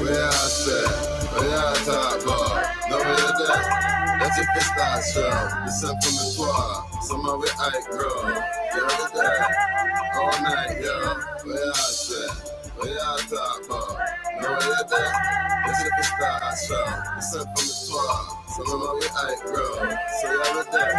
where I said, where I talk about, no way there. That's a pistachio, descent from the toit, somehow we I grow, you're there, all night, yo, where I said, where I talk about, no way there. That's a pistachio, descent from the toit, somehow we I grow, so you're there.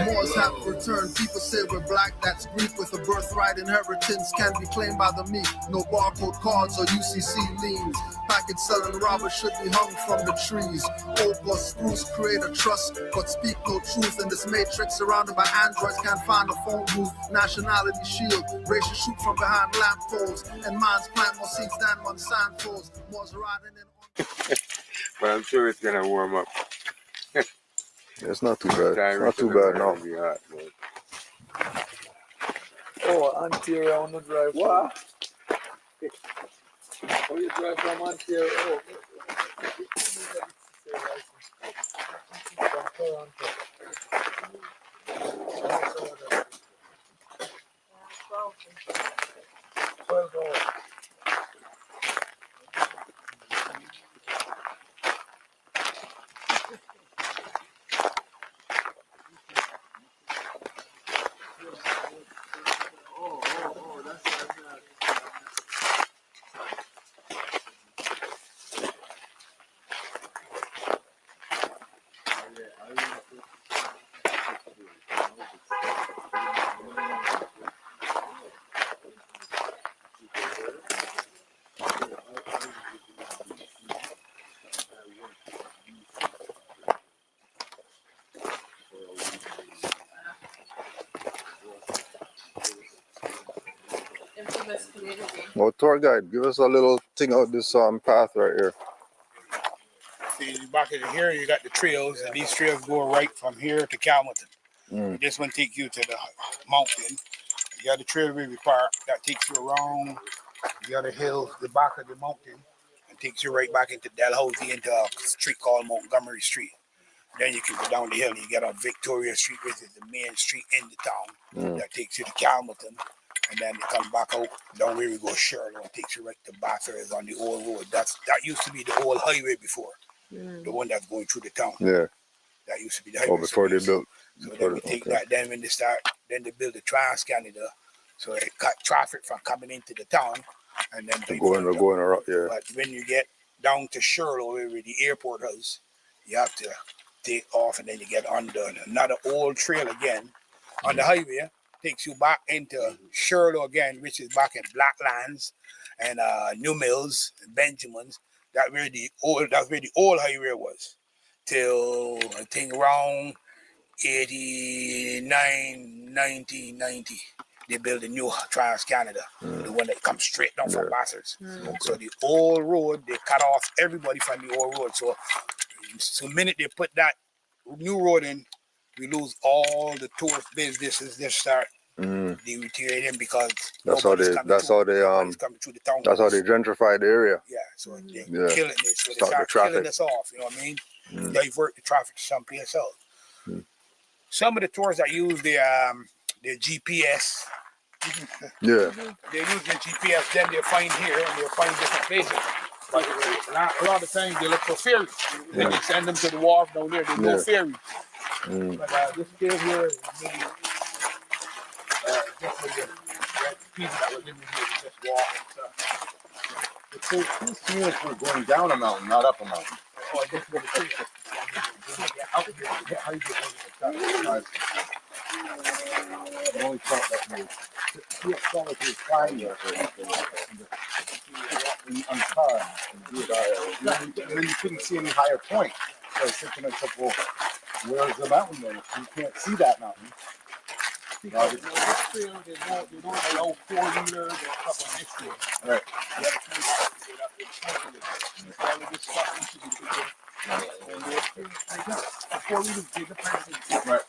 Moors have returned. People say we're black, that's Greek. With a birthright inheritance can be claimed by the meek. No barcode cards or UCC liens. Package selling robbers should be hung from the trees. Oak or spruce create a trust, but speak no truth. In this matrix surrounded by androids, can't find a phone booth. Nationality shield, racial shoot from behind lampposts. And minds plant more seeds than Monsanto's. Moors riding in. But I'm sure it's gonna warm up. It's not too bad. It's not too bad now. Hot, oh, Ontario on the drive. What? Oh, you drive from Ontario? Oh. Well, tour guide, give us a little thing out this path right here. See, back in here, you got the trails, and these trails go right from here to Calmonton. This one takes you to the mountain. You got the trail river park that takes you around. You got the hills, the back of the mountain, and takes you right back into Dalhousie into a street called Montgomery Street. Then you can go down the hill and you get on Victoria Street, which is the main street in the town. That takes you to Calmonton. And then you come back out down where we go Shirley and takes you right to Bathurst on the old road. That used to be the old highway before. The one that's going through the town. Yeah. That used to be the highway. Oh, before they built. So then we take that, then when they start, then they build the Trans-Canada. So it cut traffic from coming into the town. And then they're going around, yeah. But when you get down to Shirley, where the airport is, you have to take off and then you get on another old trail again on the highway. Takes you back into Shirley again, which is back in Blacklands and New Mills, and Benjamins. That's where the old highway was. Till I think around 89, 1990. They built a new Trans-Canada, the one that comes straight down from Bathurst. So the old road, they cut off everybody from the old road. So the minute they put that new road in, we lose all the tourist businesses that start deteriorating because that's how they gentrify the area. Yeah, so they're killing it. So they start killing us off. You know what I mean? Divert the traffic to someplace else. Some of the tours that use their GPS. Yeah. They use the GPS, then they'll find here and they'll find different places. But a lot of times they look for ferries. Then they send them to the wharf down there. There's no ferries. But this field here is maybe just for the people that were living here to just walk and stuff. So these fields were going down a mountain, not up a mountain. Oh, this is what it is. How you get I only thought that you felt like you were flying there on the car and then you couldn't see any higher point. So I was thinking to myself, well, where's the mountain then? You can't see that mountain. Because this field, they don't allow 4-wheelers or stuff on this field. Right. The 4-wheelers, they depend. Right.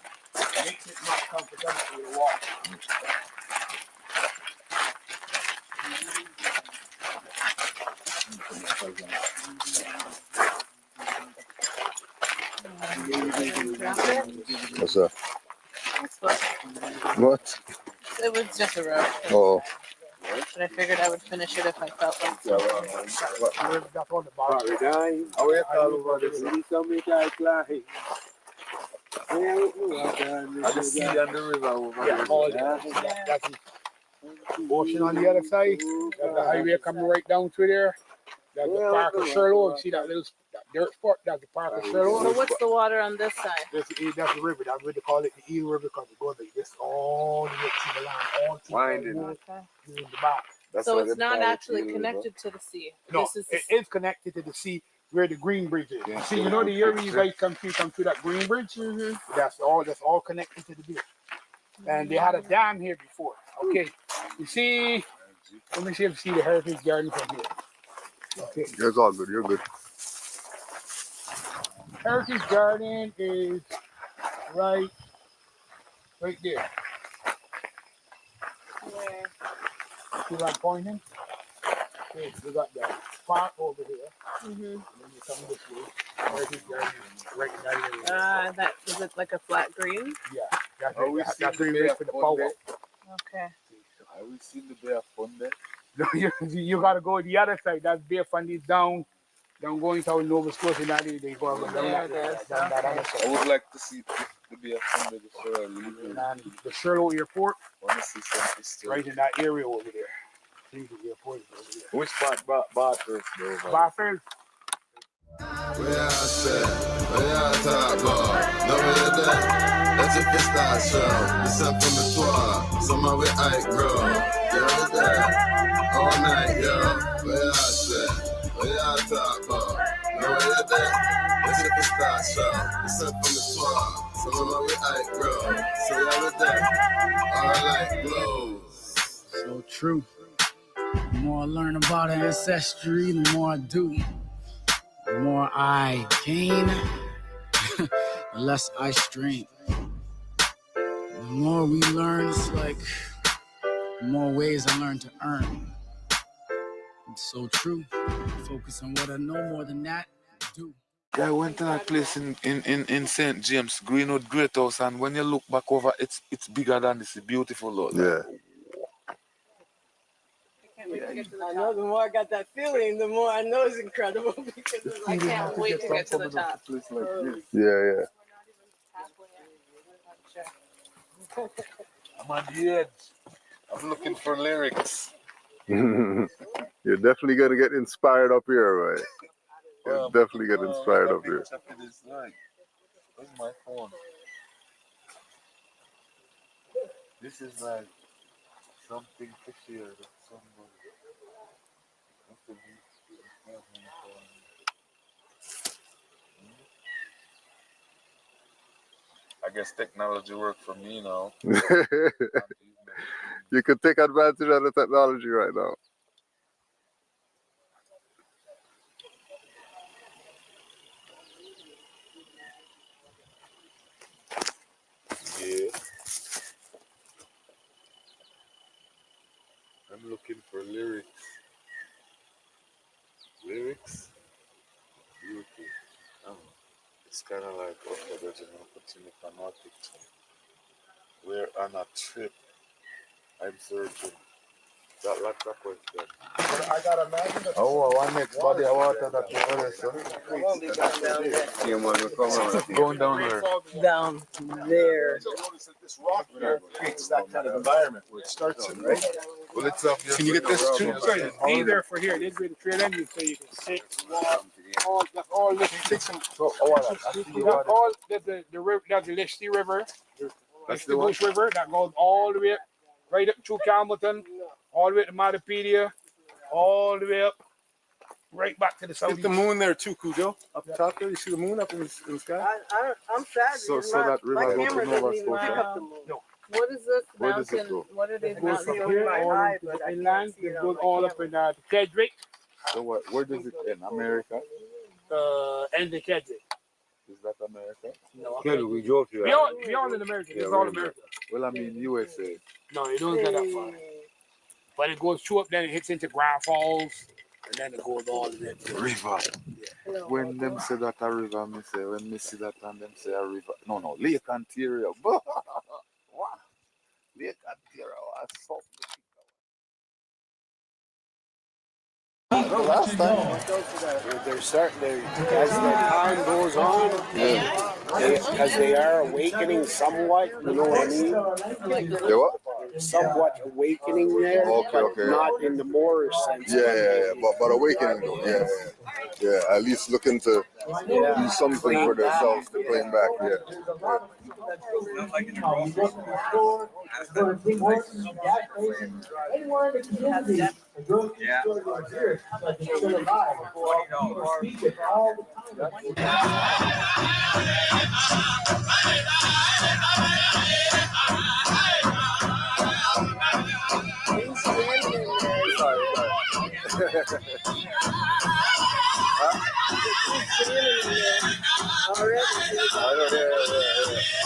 Makes it not comfortable for you to walk. What's that? What? It was just a road. Oh. But I figured I would finish it if I felt like Yeah, something. That's on the bottom. Paradise. I wait all over the city, so me die fly. I just see on the river over Yeah, there. all Yeah. that's the ocean on the other side. That's the highway coming right down through there. That's the park of Sherlock. You see that little that dirt spot? That's the park of So Sherlock. what's the water on this side? That's the river. That's what they call it, the Eel River, because it goes like this all the way to the land, all to Winding. the back. That's So why it's they not call it actually Eel River. connected to the sea. No, This is it is connected to the sea where the Green Bridge is. Yeah. See, you know the area you guys come through that Green Bridge? Mm-hmm. That's all connected to the beach. And they had a dam here before. Okay. You see, let me see if you see the Heritage Garden from here. Okay. It's all good. You're good. Heritage Garden is right there. Where? See what I'm pointing? Okay, we got the park over here. Mm-hmm. And then you come this way. Heritage Garden is right in that area. That is it like a flat green? Yeah. That's Oh, we it. see That's the the Bay area of for the Fun Pow-wow. Okay. I will see the Bay of Fun there. You gotta go to the other side. That's Beer Fund is down going towards Nova Scotia. Now they go down There that it is. down that other I side. would like to see the Bay of Fun there before I leave here. And the Sherlock Airport, I want to see some history. right in that area over there. See the airport is over there. Which part Bathurst though? Bathurst, Where I said, where I talk about, no way there. That's a pistachio, descent from the toit, somewhere with Ike, bro. Yeah, there, all night, yo. Where I said, where I talk about, no way there. That's a pistachio, descent from the toit, somewhere with Ike, bro. So yeah, there, all night, glows. So true. The more I learn about ancestry, the more I do. The more I gain, the less I strain. The more we learn, it's like the more ways I learn to earn. It's so true. Focus on what I know more than that, I do. Yeah, I went to that place in St. James, Greenwood Great House, and when you look back over, it's bigger than this. It's beautiful, Lord. Yeah. I know the more I got that feeling, the more I know it's incredible because I can't wait to get to the top. Place like this. Yeah, I'm on the edge. I'm looking for lyrics. yeah. You're definitely gonna get inspired up here, right? You're definitely get inspired up here. Where's my phone? This is like something to share with somebody. I guess technology work for me now. You can take advantage of the technology right now. Yeah. I'm looking for lyrics. Lyrics? Beautiful. It's kind of like the original opportunity for not picture. We're on a trip. I'm searching. Got lots of questions. I gotta imagine that. Oh, one next body of water that you heard, sir. I won't be going down there. Yeah, man, you come on. Going down there. Down there. This rock here creates that kind of environment where it starts in, right? Well, it's up here. Can you get this too? be there for here. This is where the trail end is, so you can sit, walk. That's all this. Take some. That's all. That's the river. That's the Leslie River. That's the Bush River that goes all the way up, right up through Campbellton, all the way to Matapedia, all the way up, right back to the south. Get the moon there too, Cujo. Up top there, you see the moon up in the sky? I'm sad. So that river my goes to camera Nova doesn't even pick Scotia. up the moon. No. What is this Where does it mountain? go? What are these It goes mountains from over here my all eye? to But the I inland. can't see It it goes on all my up camera. in Kedrick, So where does it end? America? and the Kedrick. Is that America? No, Clearly, we drove here. beyond in America. Yeah, It's all where is America. Well, I mean USA. No, it don't go that far. But it goes through up, then it hits into Grand Falls, and then it goes all the way to River. When them say that a river, me say, when me see that and them say a river. No, Lake Ontario. What? Lake Ontario. What's up? the last time. They're starting to, as the time goes on, as they are awakening somewhat, you know what I mean? They what? Somewhat awakening there, but not in the Moor sense. Yeah. But awakening though. Yeah. At least looking to do something for themselves to claim back. Yeah.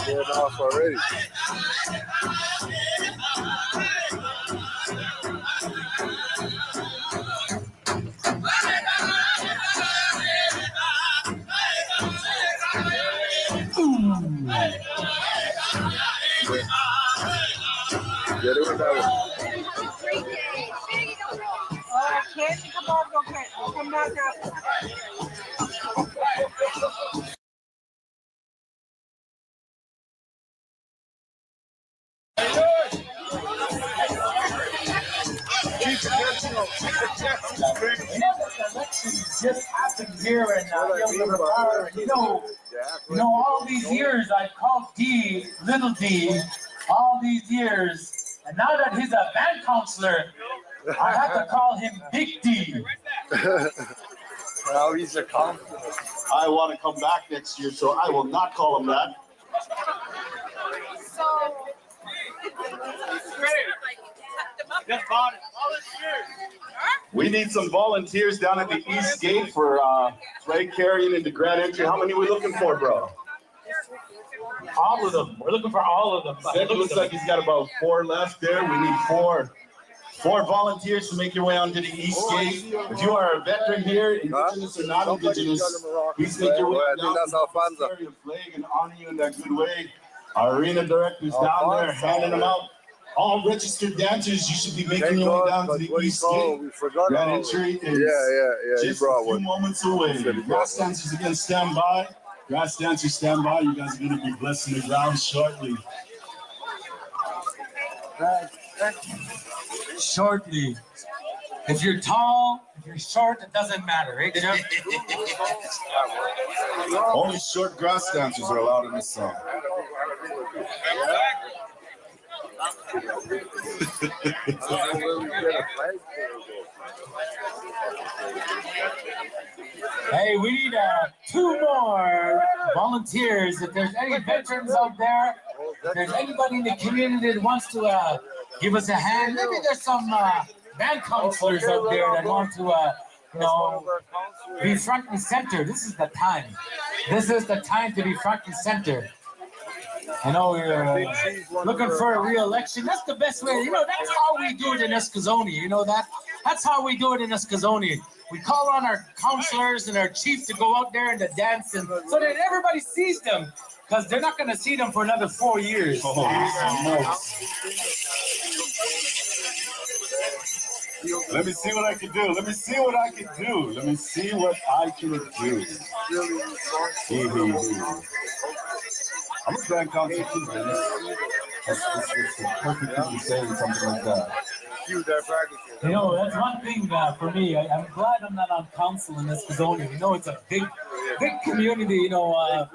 Going off already. Yeah, they went that way. Can't come on, okay. Come back now. Just happened here in all these years I've called D Little D all these years, and now that he's a band counselor, I have to call him Big D. Now he's a confident. I want to come back next year, so I will not call him that. We need some volunteers down at the East Gate for flag carrying into Grand Entry. How many are we looking for, bro? All of them. We're looking for all of them. It looks like he's got about 4 left there. We need four volunteers to make your way onto the East Gate. If you are a veteran here, indigenous or not indigenous, please make your way down to carry a flag and honor you in that good way. Our arena director's down there handing them out. All registered dancers, you should be making your way down to the East Gate. Grand Entry is just a few moments away. Grass dancers again, stand by. Grass dancers, stand by. You guys are going to be blessing the ground shortly. Shortly. If you're tall, if you're short, it doesn't matter, eh, Jim? Only short grass dancers are allowed in this song. Hey, we need 2 more volunteers. If there's any veterans out there, if there's anybody in the community that wants to give us a hand, maybe there's some band counselors out there that want to, be front and center. This is the time. This is the time to be front and center. I know we're looking for a re-election. That's the best way. That's how we do it in Escazone. You know that? That's how we do it in Escazone. We call on our counselors and our chief to go out there and to dance, and so that everybody sees them, because they're not going to see them for another 4 years. Let me see what I can do. Let me see what I can do. Let me see what I can do. I'm a band counselor too, man. That's the perfect thing to say, something like that. That's one thing for me. I'm glad I'm not on council in Escazone. It's a big community,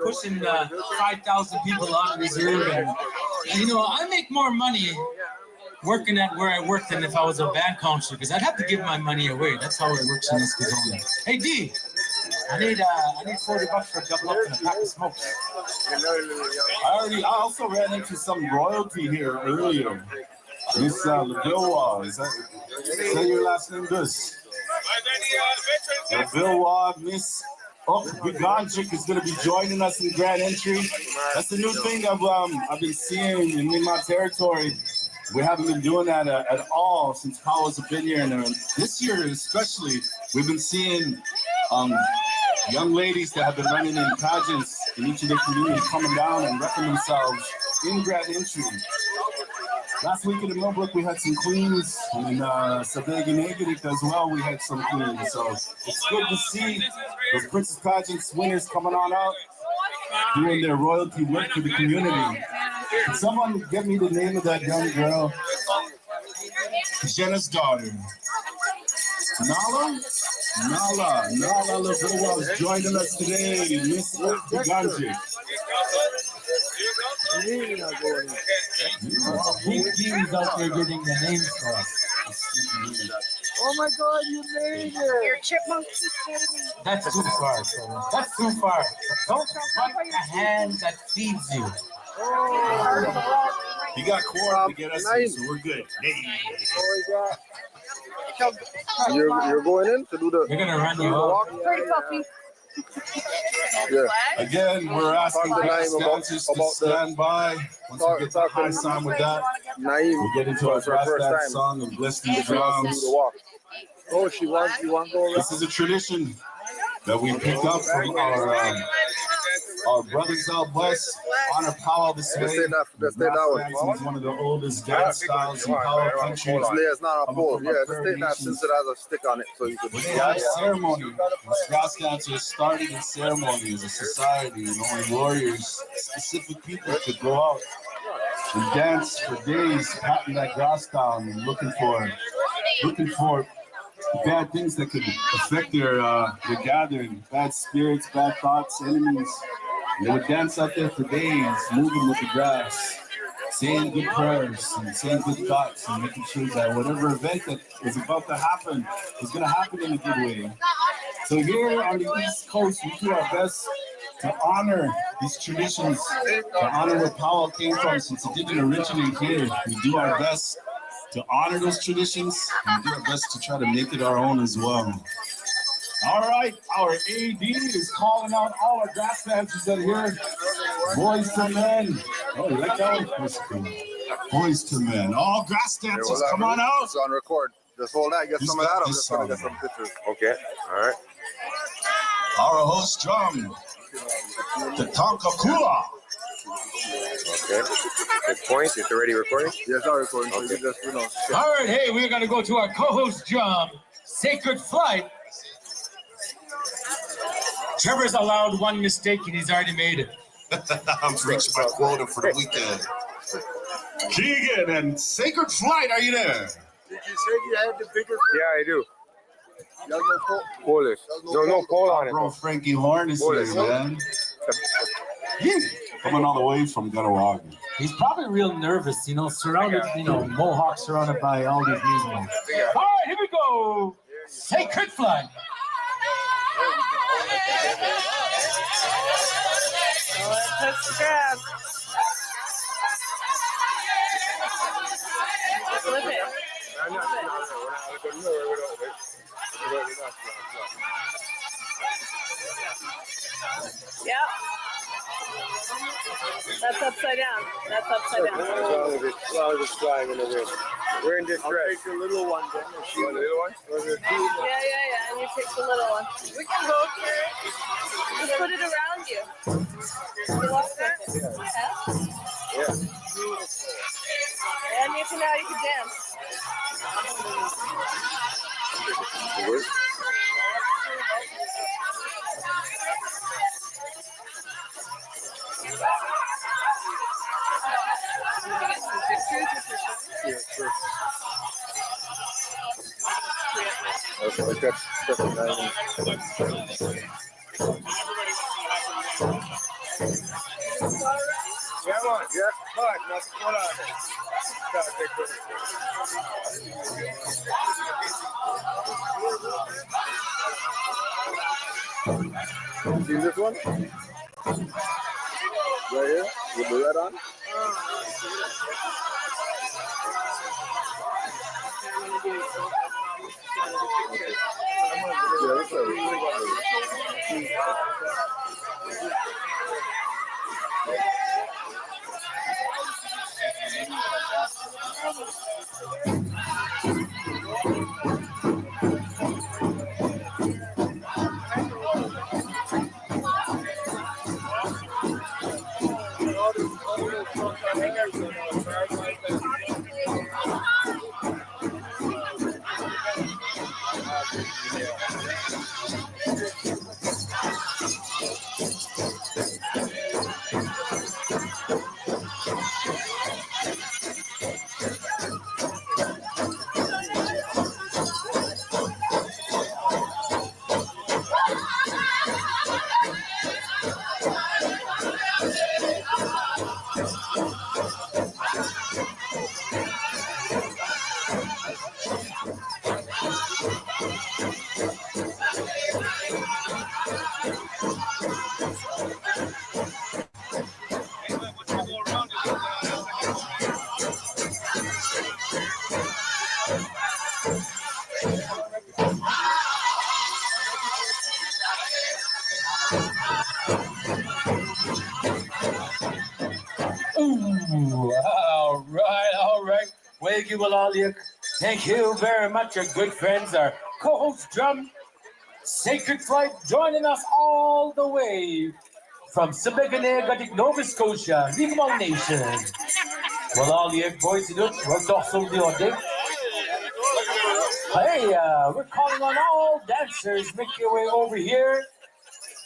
pushing 5,000 people on reserve. And I make more money working at where I work than if I was a band counselor, because I'd have to give my money away. That's how it works in Escazone. Hey, D, I need $40 for a double up and a pack of smokes. I also ran into some royalty here earlier. Miss LaVille, is that your last name, Gus? LaVille, Miss Biganchik is going to be joining us in Grand Entry. That's the new thing I've been seeing in my territory. We haven't been doing that at all since Powell's been here. And this year especially, we've been seeing young ladies that have been running in pageants in each of their communities coming down and repping themselves in Grand Entry. Last week in the Millbrook, we had some queens, and in Sabega as well, we had some queens. So it's good to see those Princess Pageants winners coming on out, doing their royalty work for the community. Can someone get me the name of that young girl? Jenna's daughter. Nala Lavrova is joining us today, Miss Gigantic. Big teams out there getting the names for us. Oh my God, you made it! Your chipmunk sister. That's too far, Trevor. That's too far. Don't fight a hand that feeds you. You got core to get us in, so we're good. You're going in to do the. You're gonna run you off. Pretty puppy. Yeah. Again, we're asking the dancers to stand by. Once we get to high sign with that, we'll get into our grass dance song and bless these drums. Oh, you want to go around? This is a tradition that we picked up from our brothers out west. Honor Pow-wow this way. Let's stay that way. It's one of the oldest dance styles in Pow-wow country. It's not a pole. Yeah, just take that since it has a stick on it, so you could. When they have ceremony, grass dancers started in ceremony as a society, and only warriors, specific people could go out and dance for days, patting that grass down and looking for bad things that could affect their gathering, bad spirits, bad thoughts, enemies. They would dance out there for days, moving with the grass, saying good prayers and saying good thoughts and making sure that whatever event that is about to happen is going to happen in a good way. So here on the East Coast, we do our best to honor these traditions, to honor where Pow-wow came from since it didn't originate here. We do our best to honor those traditions and do our best to try to make it our own as well. All right, our AD is calling out all our grass dancers that are here. Boys to men. Oh, you like that one? Boys to men. All grass dancers, come on out. It's on record. Just hold that. Get some of that. I'm just going to get some pictures. Okay. All right. Our host drum, the Tankakula. Okay. Good point. It's already recording? Yes, it's already recording. Okay. So you just, All right, hey, we're going to go to our co-host drum, Sacred Flight. Trevor's allowed one mistake and he's already made it. I've reached my quota for the weekend. Keegan and Sacred Flight, are you there? Did you say you had the bigger? Yeah, I do. Polish. No pole on it. Bro, Frankie Horn is here, man. Coming all the way from Guttawaga. He's probably real nervous, surrounded, Mohawk surrounded by all these music. All right, here we go. Sacred Flight. Touch the grab. Flip it. Yep. That's upside down. That's upside down. As long as it's flying in the wind. We're in distress. I'll take the little one then. You want the little one? Yeah. And you take the little one. We can both carry it. Just put it around you. You walk with it. Yeah. And you can dance. Good. Yeah, sure. Okay, that's yeah, on. Yeah, fine. That's what I see this one? Right here? With the red on? you, Walalia. Thank you very much, our good friends, our co-host Drum, Sacred Flight, joining us all the way from Sibeganegatik, Nova Scotia, Mi'kmaq Nation. Walalia, boys, you look, we're docile the audience. Hey, we're calling on all dancers. Make your way over here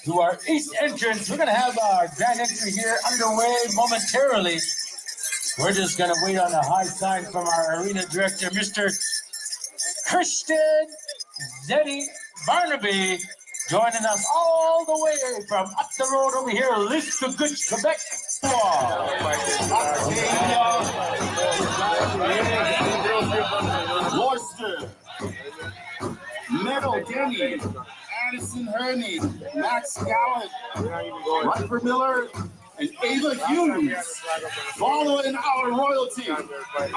to our east entrance. We're going to have our grand entry here underway momentarily. We're just going to wait on a high sign from our arena director, Mr. Christian Zeddy Barnaby, joining us all the way from up the road over here, List to Good Quebec. Worcester, Meadow Denny, Addison Herney, Max Gallant, Riper Miller, and Ava Hughes. Following our royalty,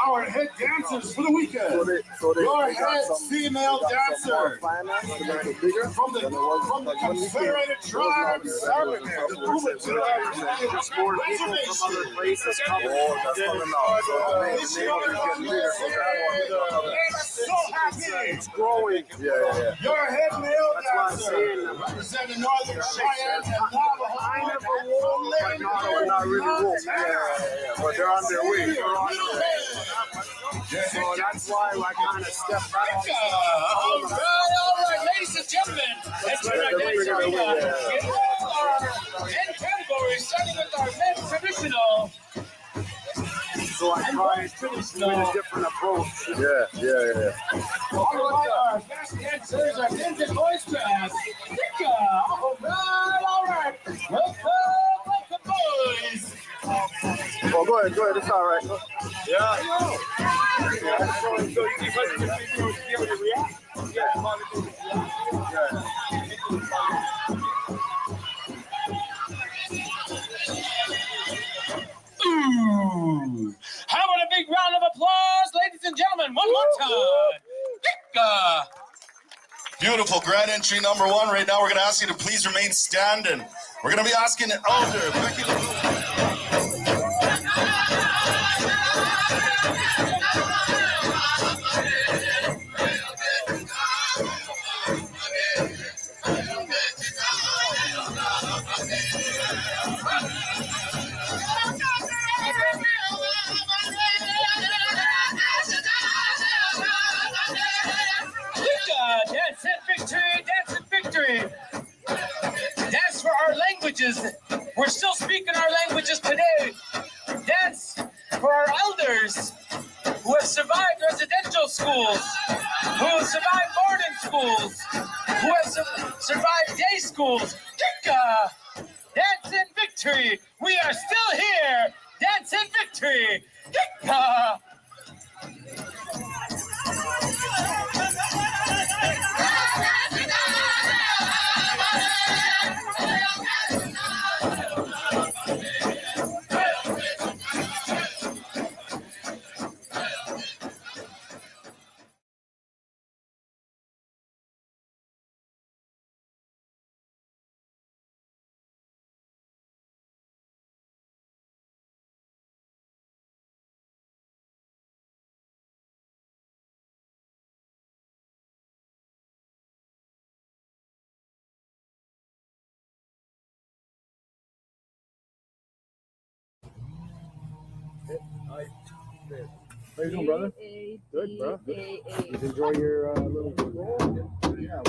our head dancers for the weekend. Your head female dancer from the Confederated Tribes, the so happy. It's growing. Your head male dancer representing Northern Cheyenne and Navajo. I never wore not really woke. But they're on their way. So that's why I kind of stepped back. All right, ladies and gentlemen, let's get our dance arena in all our men categories, starting with our men traditional. So I tried a different approach. All right, our fast dancers, our men's and boys class. All right. Welcome, boys. Oh, go ahead, it's all right. Ooh. How about a big round of applause, ladies and gentlemen, one more time. Beautiful grand entry number 1. Right now, we're going to ask you to please remain standing. We're going to be asking an elder, Becky. Dance and victory. Dance for our languages. We're still speaking our languages today. Dance for our elders who have survived residential schools, who have survived boarding schools, who have survived day schools. Dance in victory. We are still here. Dance in victory. How you doing, brother? Good, bro. Good. Just enjoy your little yeah.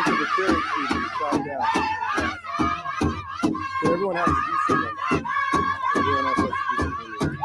down to the cherry tree and chop down. So everyone has to do something. Everyone else has to do something.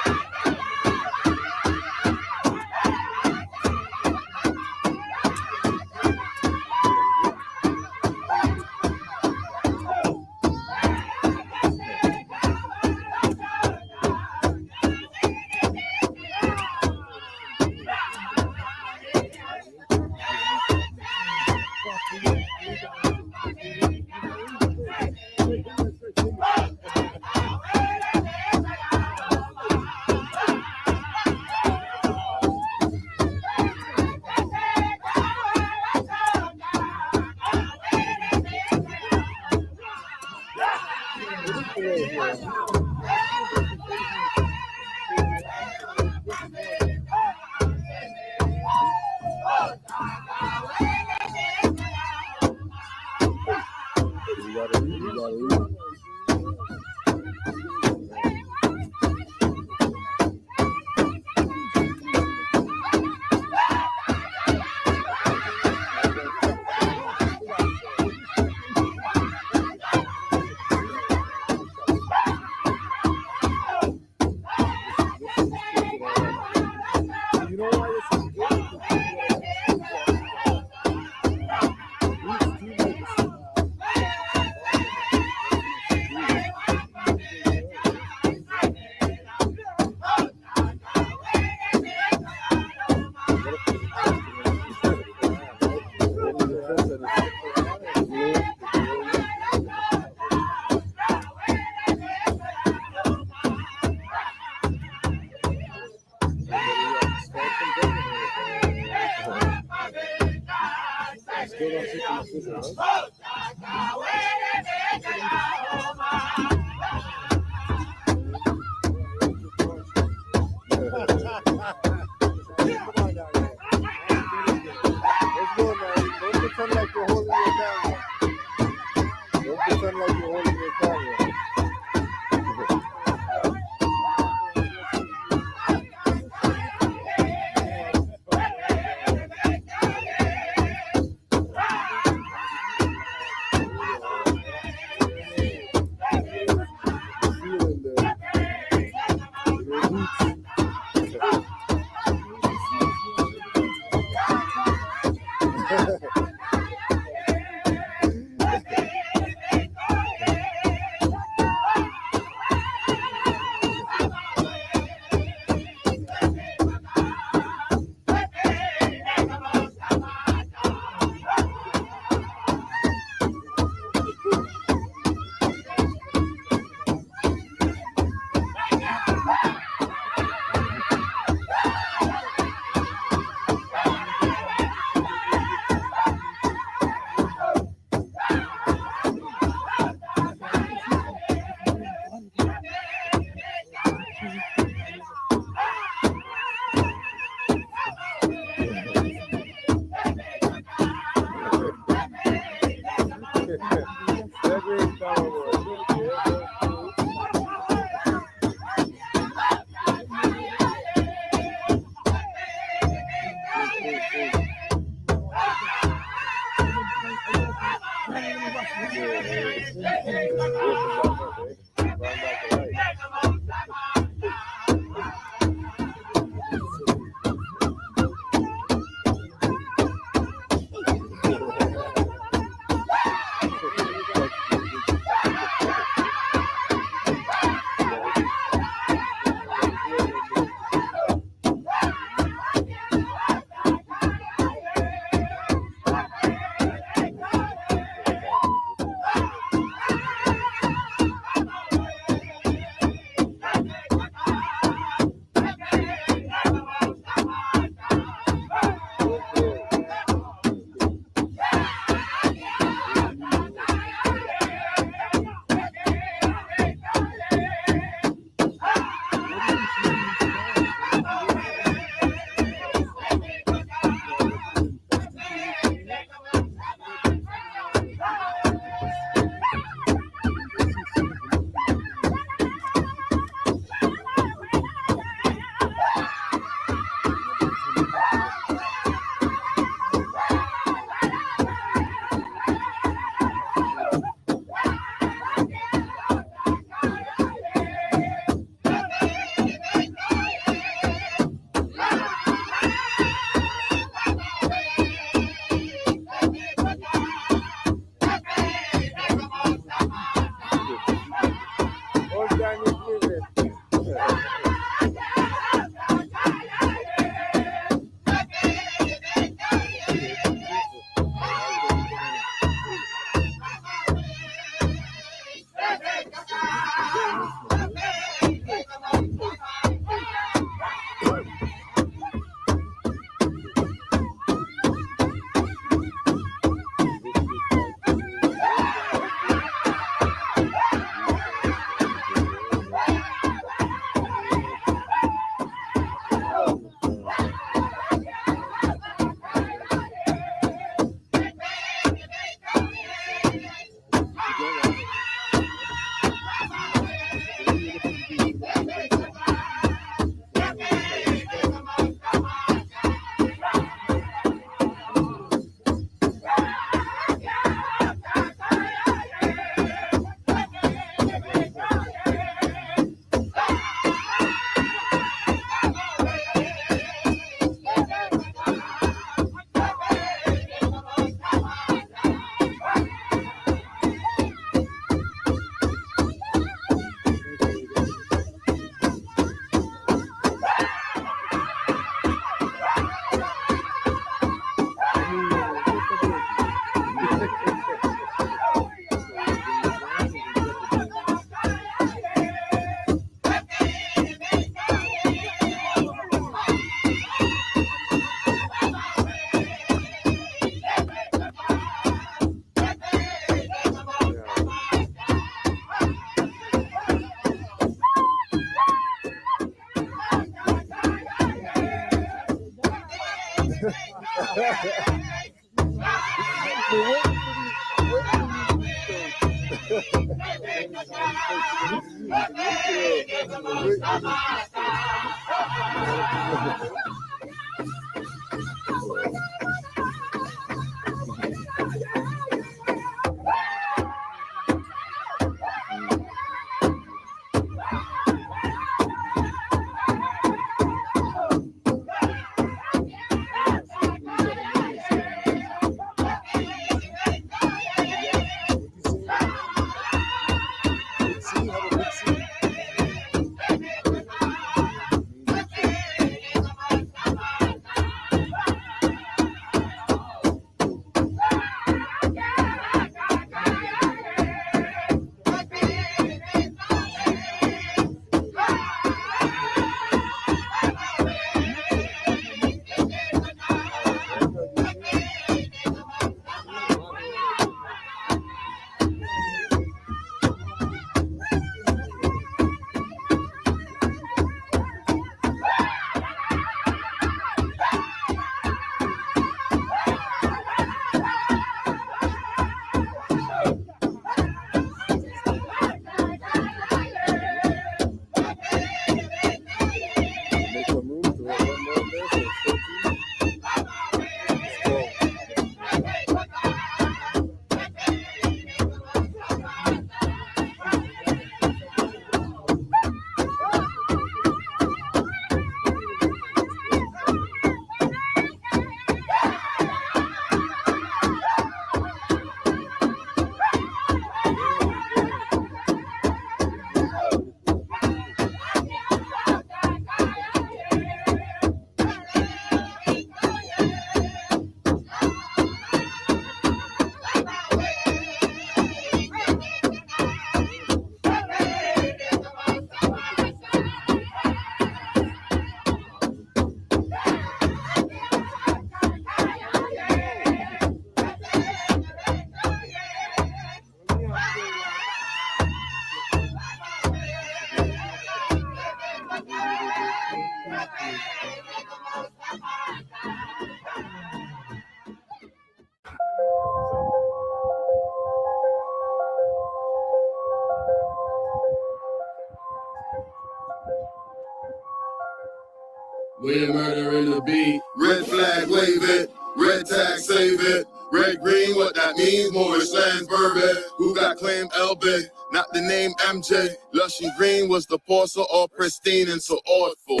We're murdering the beat. Red flag, wave it. Red tag, save it. Red, green, what that means? Moorish lands, bourbon. Who got claimed LB? Not the name MJ. Lush and green was the parcel, all pristine and so awful.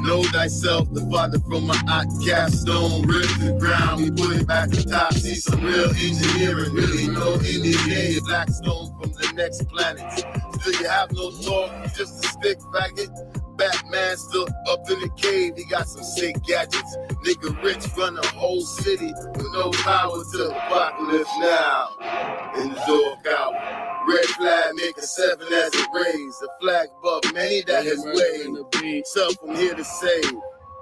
Know thyself, the father from my aunt Capstone. Rip the ground, we put it back to top. See some real engineering, really no Indian. Blackstone from the next planet. Still you have no talk, just a stick faggot. Batman still up in the cave, he got some sick gadgets. Nigga rich run the whole city with no power to the apocalypse now. In the dog out. Red flag, make a 7 as it rains. The flag above many that has waved. Self, I'm here to save.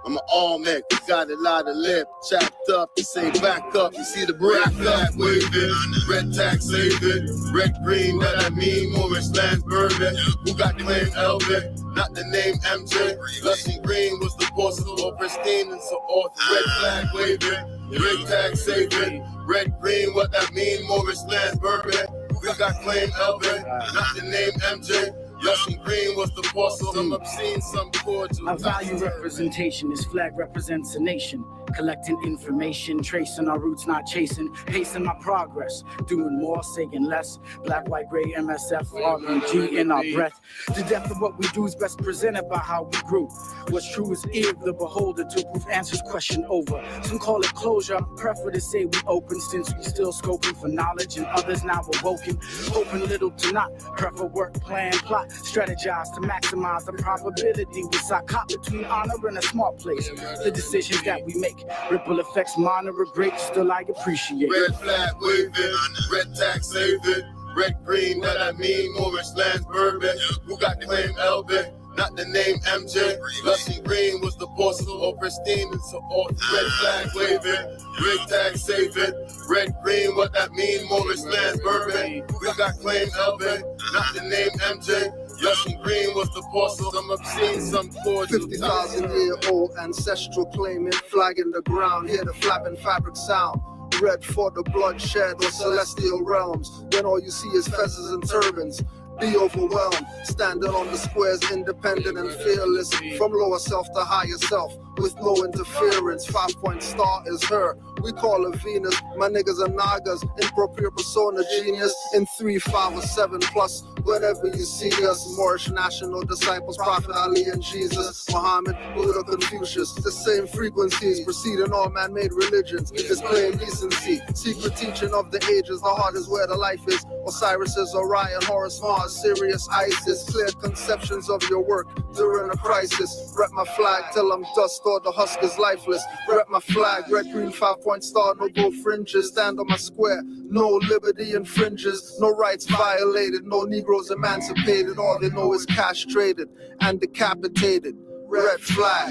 I'm an all-Mac, got a lot of lip, chopped up to say back up. You see the red flag waving, red tag saving, red green, that I mean Morris Lands Bourbon. Who got claim Elvin? Not the name MJ. Lushing green was the boss of all pristine and so off. Red flag waving, red tag saving, red green, what that mean Morris Lands Bourbon. Who got claim Elvin? Not the name MJ. Lushing green was the boss of some obscene, some cordial. I value representation. This flag represents a nation. Collecting information, tracing our roots, not chasing, pacing my progress, doing more, saying less. Black, white, gray, MSF, RPG in our breath. The depth of what we do is best presented by how we grew. What's true is ear of the beholder to prove answers question over. Some call it closure. I prefer to say we open since we still scoping for knowledge and others now awoken. Hoping little to not prefer work, plan, plot, strategize to maximize the probability. We sock caught between honor and a smart place. The decisions that we make. Ripple effects, minor regret, still I appreciate. Red flag waving, red tax saving, red green, that I mean Morris Lands Bourbon. Who got claim Elvin? Not the name MJ. Lushing green was the boss of all pristine and so off. Red flag waving, red tag saving, red green, what that mean Morris Lands Bourbon. Who got claim Elvin? Not the name MJ. Lushing green was the boss of some obscene, some cordial. 50,000-year-old ancestral claiming, flag in the ground, hear the flapping fabric sound. Red for the bloodshed or celestial realms, when all you see is feathers and turbans. Be overwhelmed, standing on the squares, independent and fearless, from lower self to higher self, with no interference. 5-point star is her, we call her Venus. My niggas are Nagas, impropriate persona genius. In 3, 5, or 7 plus, whenever you see us. Moorish national disciples, Prophet Ali and Jesus, Muhammad, Buddha, Confucius. The same frequencies preceding all man-made religions. Displaying decency, secret teaching of the ages. The heart is where the life is. Osiris is Orion, Horus, Mars, Sirius, Isis. Clear conceptions of your work during a crisis. Rep my flag till I'm dust or the husk is lifeless. Rep my flag, red, green, 5-point star, no gold fringes. Stand on my square, no liberty infringes. No rights violated, no Negroes emancipated. All they know is castrated and decapitated. Red flag.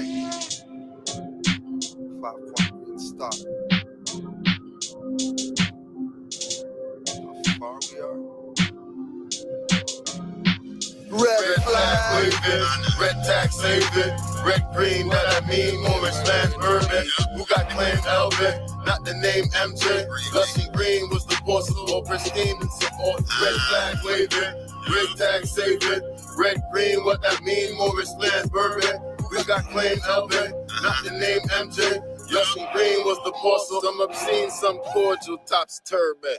5-point green star. How far we are? Red flag waving, red tax saving, red green, that I mean Morris Lands Bourbon. Who got claim Elvin? Not the name MJ. Lushing green was the boss of all pristine and so on. Red flag waving, red tax saving, red green, what that mean Morris Lands Bourbon. Who got claim Elvin? Not the name MJ. Lushing green was the boss of some obscene, some cordial, tops turban.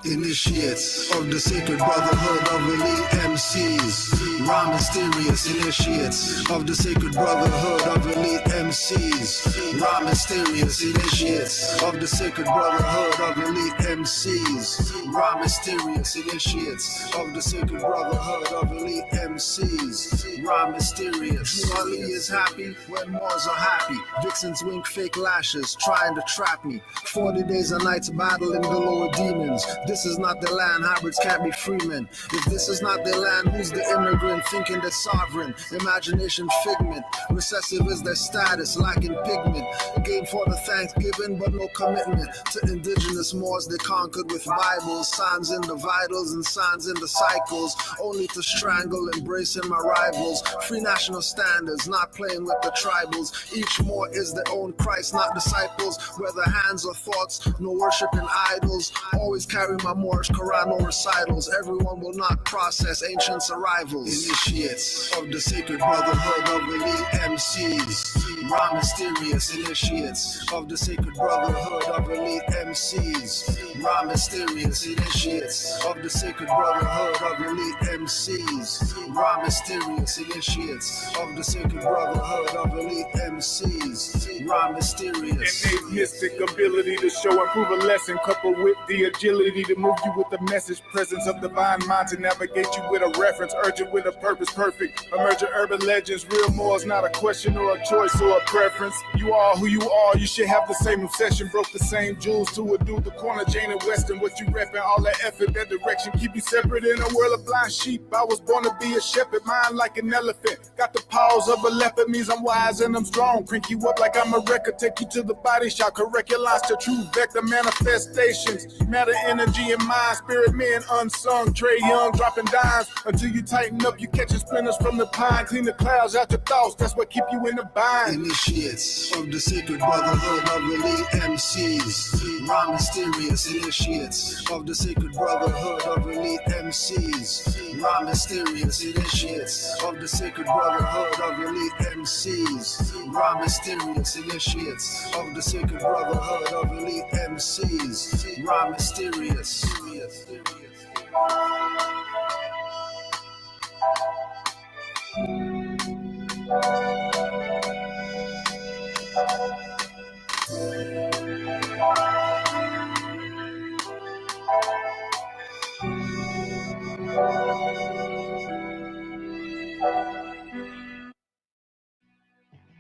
Initiates of the sacred brotherhood of elite MCs. Raw mysterious initiates of the sacred brotherhood of elite MCs. Raw mysterious initiates of the sacred brotherhood of elite MCs. Raw mysterious initiates of the sacred brotherhood of elite MCs. Raw mysterious. Ali is happy when Moors are happy. Vixens wink fake lashes trying to trap me. 40 days and nights battling the lower demons. This is not the land, hybrids can't be freemen. If this is not their land, who's the immigrant thinking they're sovereign? Imagination figment, recessive is their status, lacking pigment. A game for the Thanksgiving, but no commitment to indigenous Moors they conquered with Bibles, signs in the vitals and signs in the cycles, only to strangle, embracing my rivals. Free national standards, not playing with the tribals. Each Moor is their own Christ, not disciples. Whether hands or thoughts, no worshiping idols. Always carry my Moorish Quran, no recitals. Everyone will not process ancients' arrivals. Initiates of the sacred brotherhood of elite MCs. Raw mysterious initiates of the sacred brotherhood of elite MCs. Raw mysterious initiates of the sacred brotherhood of elite MCs. Raw mysterious initiates of the sacred brotherhood of elite MCs. Raw mysterious. Innate mystic ability to show and prove a lesson, coupled with the agility to move you with the message. Presence of divine mind to navigate you with a reference, urgent with a purpose, perfect. Emergent urban legends, real more is not a question or a choice or a preference. You are who you are, you should have the same obsession. Broke the same jewels to a dude, the corner, Jane and Western. What you reppin', all that effort, that direction, keep you separate in a world of blind sheep. I was born to be a shepherd, mind like an elephant. Got the paws of a leopard, means I'm wise and I'm strong. Crank you up like I'm a record, take you to the body shop, correct your lines to true vector manifestations. Matter, energy, and mind, spirit men unsung. Trey Young dropping dimes until you tighten up, you catching splinters from the pine. Clean the clouds out your thoughts, that's what keep you in the bind. Initiates of the sacred brotherhood of elite MCs. Raw mysterious initiates of the sacred brotherhood of elite MCs. Raw mysterious initiates of the sacred brotherhood of elite MCs. Raw mysterious initiates of the sacred brotherhood of elite MCs. Raw mysterious.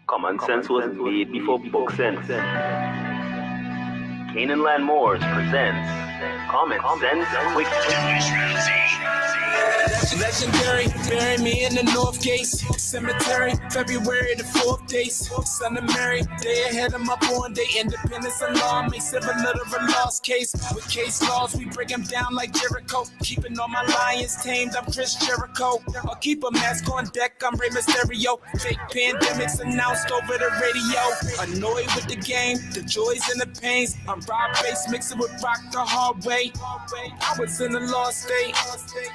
Common sense was made before book sense. Canaanland Moors presents Common Sense Quick. Legendary, bury me in the North Gates Cemetery, February the 4th days. Son of Mary, day ahead of my born day. Independence and law makes it a little of a lost case. With case laws, we break them down like Jericho. Keeping all my lions tamed, I'm Chris Jericho. I'll keep a mask on deck, I'm Rey Mysterio. Fake pandemics announced over the radio. Annoyed with the game, the joys and the pains. I'm Rob Bass, mixing with rock the hard way. I was in a lost state.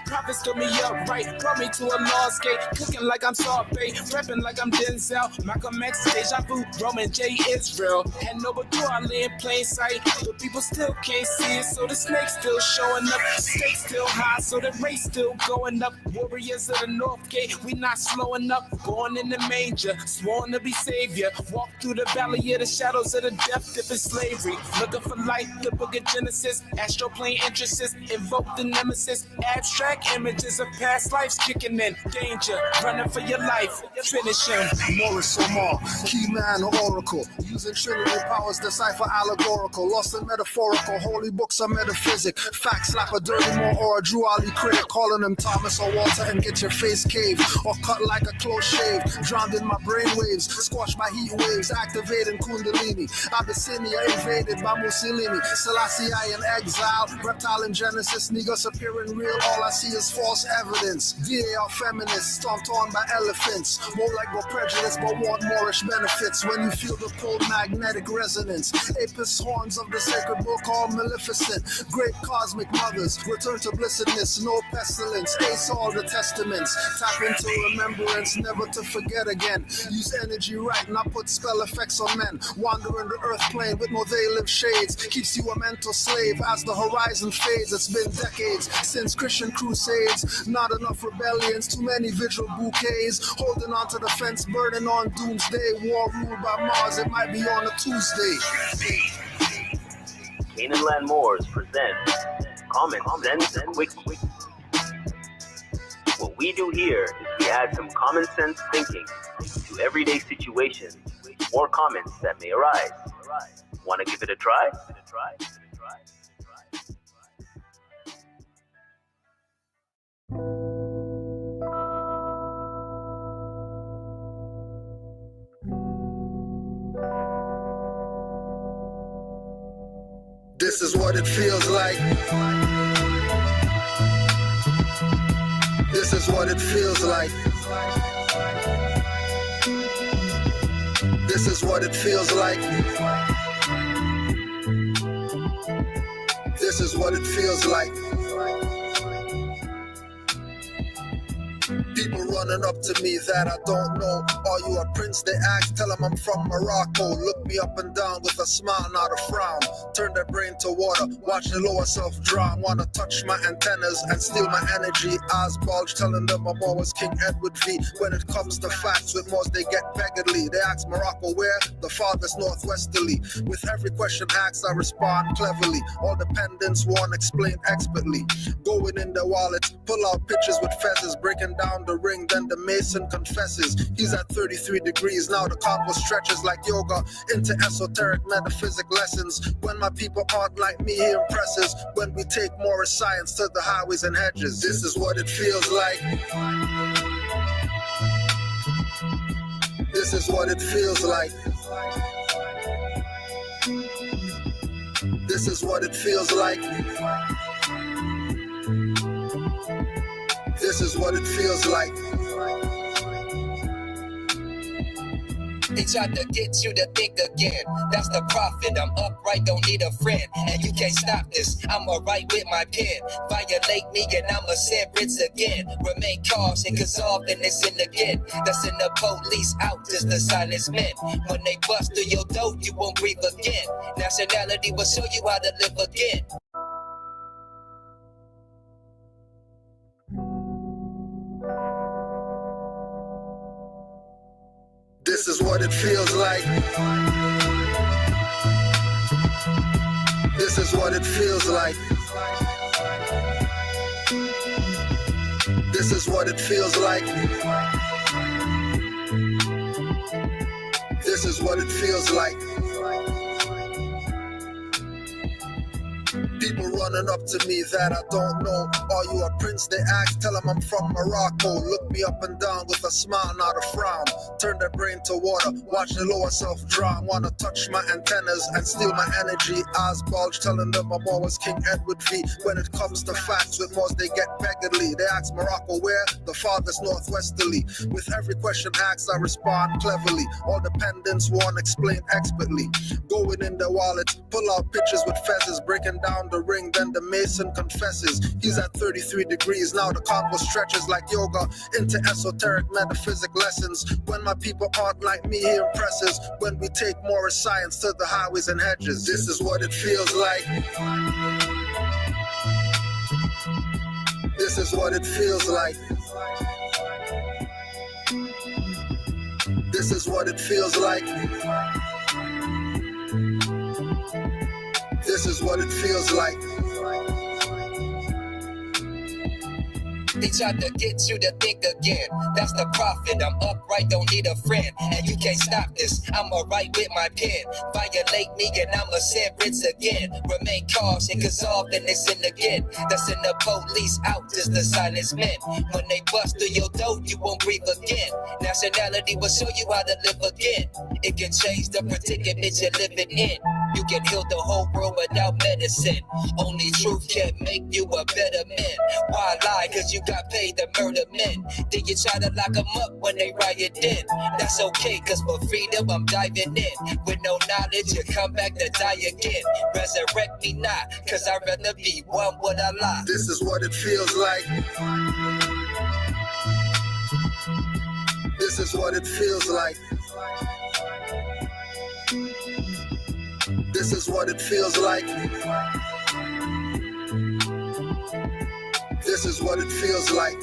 Prophets told me up right, brought me to a lost gate. Cooking like I'm Sorbet, repping like I'm Denzel. Malcolm X, Deja Vu, Roman J. Israel. Had no but I lay in plain sight, but people still can't see it. So the snake's still showing up, stakes still high, so the race still going up. Warriors of the North Gate, we not slowing up. Born in the manger, sworn to be savior. Walk through the valley of the shadows of the death dip in slavery. Looking for light, the book of Genesis. Astroplane entrances, invoke the nemesis. Abstract images of past lives kicking in. Danger, running for your life. Finish him. Morris Omar, key man or oracle. Using trinity powers, decipher allegorical. Lost and metaphorical, holy books are metaphysic. Facts slap a dirty Moor or a Drew Ali critic. Calling him Thomas or Walter and get your face caved. Or cut like a close shave. Drowned in my brainwaves, squashed by heat waves. Activating Kundalini. Abyssinia invaded by Mussolini. Selassie I in exile. Reptile in Genesis, niggas appearing real. All I see is false evidence. VAR feminists, stomped on by elephants. More like we're prejudiced but want Moorish benefits. When you feel the cold magnetic resonance. Apis horns of the sacred book all maleficent. Great cosmic mothers, return to blessedness. No pestilence, ace all the testaments. Tap into remembrance, never to forget again. Use energy right, not put spell effects on men. Wandering the earth plane with no they live shades. Keeps you a mental slave as the horizon fades. It's been decades since Christian crusades. Not enough rebellions, too many vigil bouquets. Holding on to the fence, burning on doomsday. War ruled by Mars, it might be on a Tuesday. Canaanland Moors present Common Sense Quick. What we do here is we add some common sense thinking to everyday situations or comments that may arise. Want to give it a try? This is what it feels like. This is what it feels like. This is what it feels like. This is what it feels like. People running up to me that I don't know. Are you a prince? They ask. Tell them I'm from Morocco. Look me up and down with a smile, not a frown. Turn their brain to water. Watch the lower self drown. Wanna touch my antennas and steal my energy. Eyes bulge, telling them I'm always King Edward V. When it comes to facts, with most they get beggarly. They ask Morocco where? The farthest northwesterly. With every question asked, I respond cleverly. All dependents want explained expertly. Going in their wallets, pull out pictures with feathers, breaking down the ring, then the mason confesses. He's at 33 degrees, now the convo stretches like yoga into esoteric metaphysic lessons. When my people aren't like me, he impresses. When we take more science to the highways and hedges, this is what it feels like. This is what it feels like. This is what it feels like. This is what it feels like. They tried to get you to think again. That's the profit. I'm upright, don't need a friend. And you can't stop this. I'ma write with my pen. Violate me and I'ma sentence again. Remain cautious and resolve and it's in again. That's in the police out, just the silence men. When they bust through your door, you won't breathe again. Nationality will show you how to live again. This is what it feels like. This is what it feels like. This is what it feels like. This is what it feels like. People running up to me that I don't know. Are you a prince? They ask. Tell them I'm from Morocco. Look me up and down with a smile, not a frown. Turn their brain to water. Watch the lower self drown. Wanna touch my antennas and steal my energy. Eyes bulge, telling them I'm always King Edward V. When it comes to facts, with most they get beggarly. They ask Morocco where? The farthest northwesterly. With every question asked, I respond cleverly. All dependents want explained expertly. Going in their wallets, pull out pictures with feathers, breaking down the ring, then the mason confesses. He's at 33 degrees, now the convo stretches like yoga into esoteric metaphysic lessons. When my people aren't like me, he impresses. When we take more science to the highways and hedges, this is what it feels like. This is what it feels like. This is what it feels like. This is what it feels like. They tried to get you to think again. That's the profit. I'm upright, don't need a friend. And you can't stop this. I'ma write with my pen. Violate me and I'ma sentence again. Remain cautious and resolve and it's in again. That's in the police out, just the silence men. When they bust through your door, you won't breathe again. Nationality will show you how to live again. It can change the predicament you're living in. You can heal the whole world without medicine. Only truth can make you a better man. Why lie? Cause you got paid to murder men. Then you try to lock them up when they riot in. That's okay, cause for freedom I'm diving in. With no knowledge, you come back to die again. Resurrect me not, cause I'd rather be one with Allah. This is what it feels like. This is what it feels like. This is what it feels like. This is what it feels like.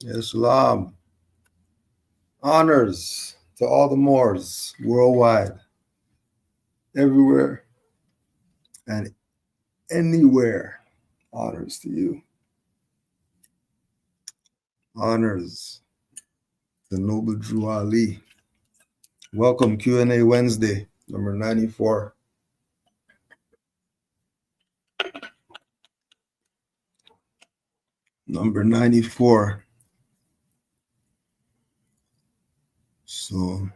Islam. Honors to all the Moors worldwide, everywhere and anywhere. Honors to you. Honors the noble Drew Ali. Welcome, Q&A Wednesday, number 94. Number 94. So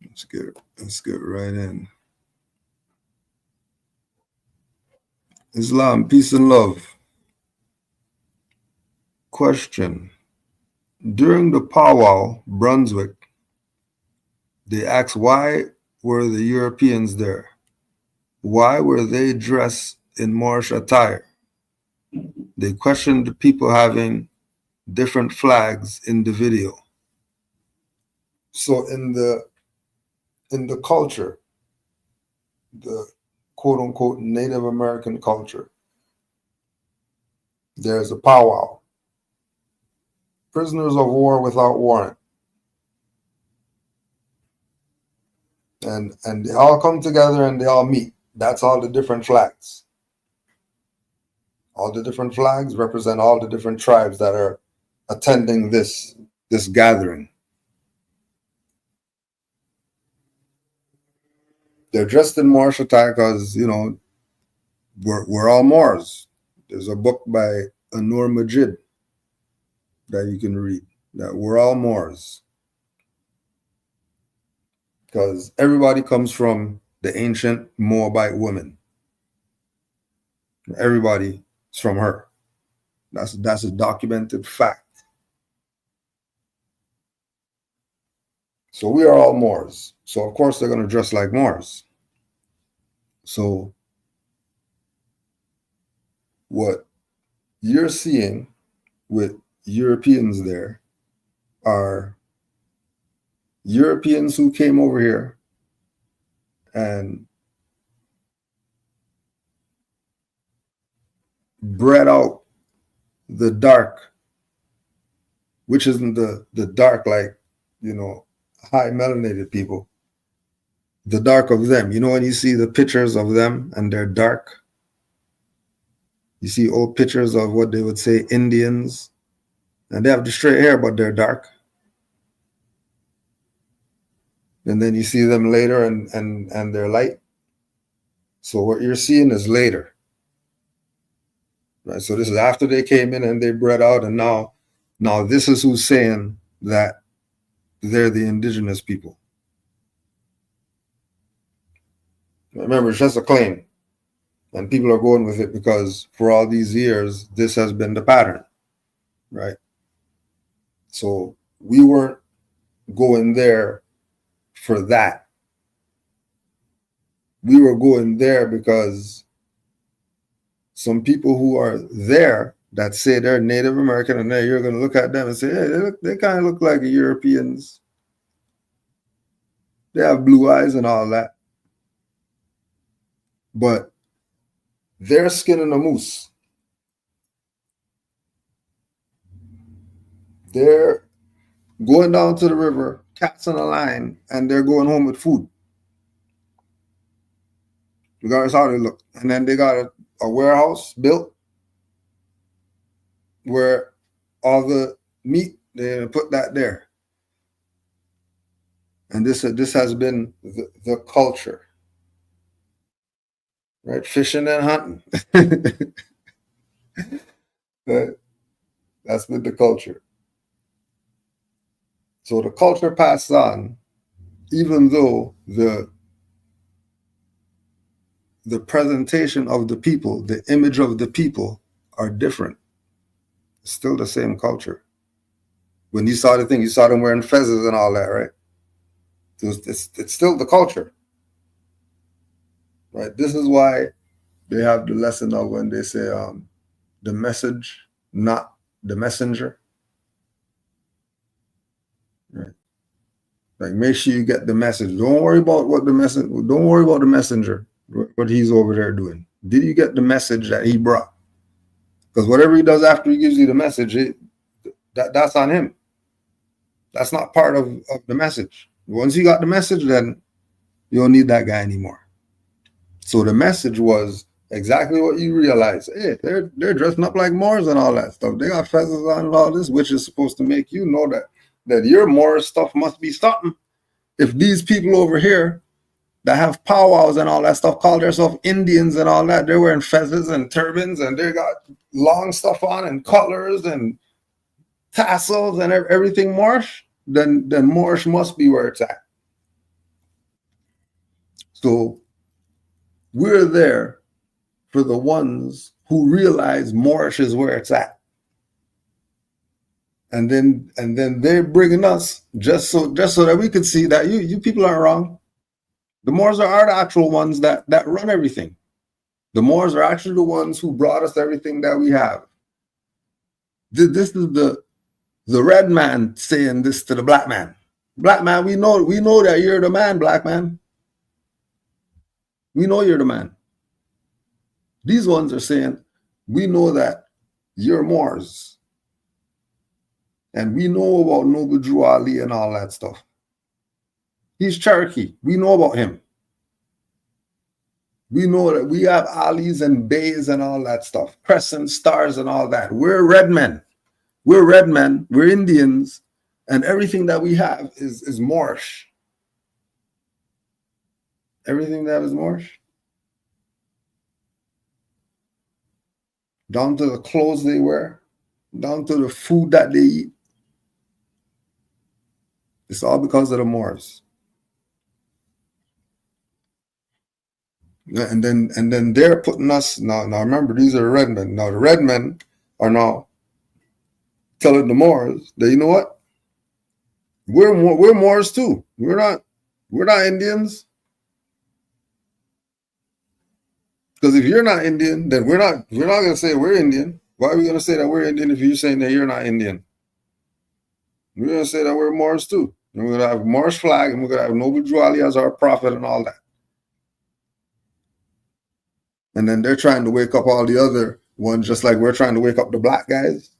let's get right in. Islam, peace and love. Question. During the powwow, Brunswick, they asked why were the Europeans there? Why were they dressed in Moorish attire? They questioned the people having different flags in the video. So in the culture, the quote unquote Native American culture, there's a powwow. Prisoners of war without warrant. And they all come together and they all meet. That's all the different flags. All the different flags represent all the different tribes that are attending this gathering. They're dressed in Moorish attire because, you know, we're all Moors. There's a book by Anur Majid that you can read, that we're all Moors. Because everybody comes from the ancient Moabite woman. Everybody is from her. That's a documented fact. So we are all Moors. So of course they're going to dress like Moors. So what you're seeing with Europeans there are Europeans who came over here and bred out the dark, which isn't the dark like, you know, high melanated people. The dark of them. You know, when you see the pictures of them and they're dark, you see old pictures of what they would say Indians, and they have the straight hair, but they're dark. And then you see them later and they're light. So what you're seeing is later. Right? So this is after they came in and they bred out, and now this is who's saying that they're the indigenous people. Remember, it's just a claim. And people are going with it because for all these years, this has been the pattern, right? So we weren't going there for that. We were going there because some people who are there that say they're Native American, and then you're going to look at them and say, hey, they kind of look like Europeans. They have blue eyes and all that. But they're skinning a moose. They're going down to the river, cats on a line, and they're going home with food. Regardless how they look. And then they got a warehouse built where all the meat, they put that there. And this has been the culture. Right? Fishing and hunting. That's been the culture. So the culture passed on, even though the presentation of the people, the image of the people are different. It's still the same culture. When you saw the thing, you saw them wearing fezzes and all that, right? So it's still the culture. Right? This is why they have the lesson of when they say the message, not the messenger. Right? Like, make sure you get the message. Don't worry about what the message. Don't worry about the messenger. What he's over there doing. Did you get the message that he brought? Because whatever he does after he gives you the message, that's on him. That's not part of the message. Once you got the message, then you don't need that guy anymore. So the message was exactly what you realize. Hey, they're dressing up like Moors and all that stuff. They got feathers on and all this, which is supposed to make you know that your Moor stuff must be something. If these people over here that have powwows and all that stuff call themselves Indians and all that, they're wearing feathers and turbans and they got long stuff on and colors and tassels and everything Moorish, then Moorish must be where it's at. So we're there for the ones who realize Moorish is where it's at. And then they're bringing us just so that we could see that you people aren't wrong. The Moors are the actual ones that run everything. The Moors are actually the ones who brought us everything that we have. This is the red man saying this to the black man. Black man, we know that you're the man, black man. We know you're the man. These ones are saying, we know that you're Moors. And we know about Noble Drew Ali and all that stuff. He's Cherokee. We know about him. We know that we have Alis and Bays and all that stuff. Crescent stars and all that. We're red men. We're red men. We're Indians. And everything that we have is Moorish. Everything that is Moorish. Down to the clothes they wear. Down to the food that they eat. It's all because of the Moors. And then they're putting us now remember, these are red men. Now the red men are now telling the Moors that, you know what? We're Moors too. We're not Indians. Because if you're not Indian, then we're not gonna say we're Indian. Why are we gonna say that we're Indian if you're saying that you're not Indian? We're gonna say that we're Moors too. And we're gonna have Moorish flag, and we're gonna have Noble Drew Ali as our prophet and all that. And then they're trying to wake up all the other ones, just like we're trying to wake up the black guys,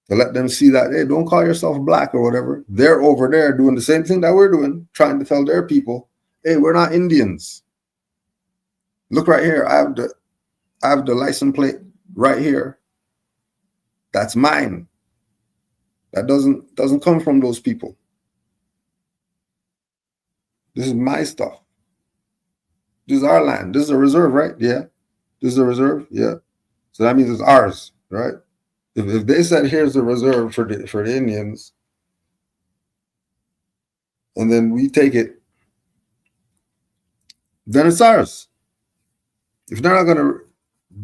to let them see that, hey, don't call yourself black or whatever. They're over there doing the same thing that we're doing, trying to tell their people, hey, we're not Indians. Look right here. I have the license plate right here. That's mine. That doesn't come from those people. This is my stuff. This is our land. This is a reserve, right? Yeah. This is a reserve? Yeah. So that means it's ours, right? If they said here's the reserve for the Indians, and then we take it, then it's ours. If they're not gonna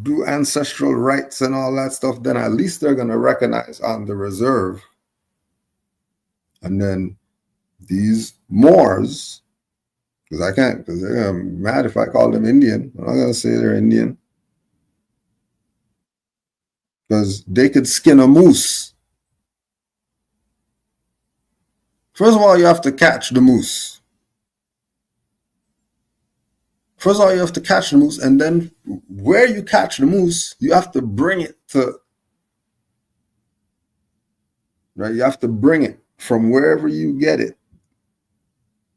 do ancestral rights and all that stuff, then at least they're gonna recognize on the reserve. And then these Moors, because they're mad if I call them Indian. I'm not gonna say they're Indian. Because they could skin a moose. First of all, you have to catch the moose. First of all, you have to catch the moose, and then where you catch the moose, you have to bring it to, right? You have to bring it from wherever you get it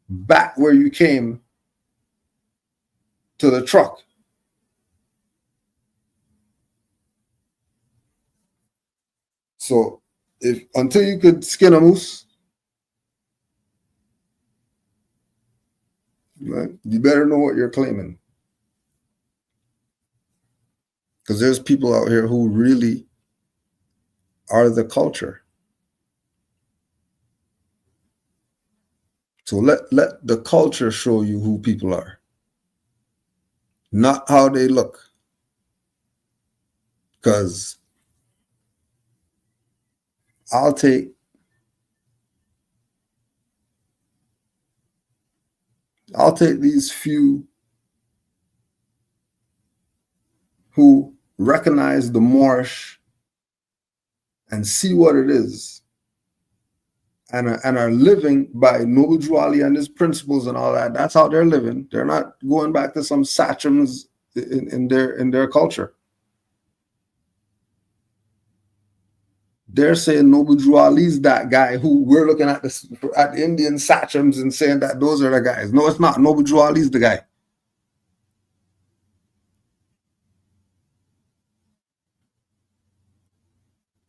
back where you came to the truck. So until you could skin a moose, right, you better know what you're claiming. Because there's people out here who really are the culture. So let the culture show you who people are, not how they look. Because I'll take these few who recognize the Moorish and see what it is, and are living by Noble Drew Ali and his principles and all that. That's how they're living. They're not going back to some sachems in their culture. They're saying Noble Drew Ali's that guy who we're looking at the Indian sachems and saying that those are the guys. No, it's not. Noble Drew Ali's the guy.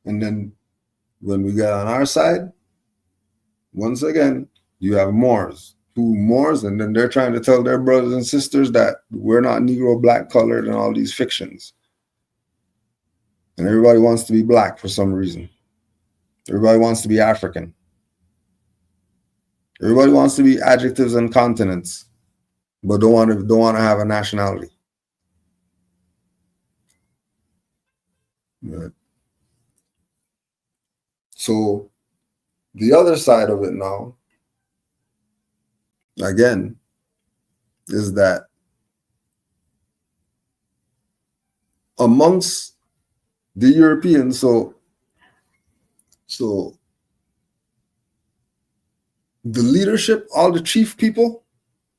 And then when we get on our side, once again, you have Moors, and then they're trying to tell their brothers and sisters that we're not Negro, black, colored, and all these fictions. And everybody wants to be black for some reason. Everybody wants to be African. Everybody wants to be adjectives and continents, but don't want to have a nationality. Right. So the other side of it now, again, is that amongst the Europeans, so the leadership, all the chief people,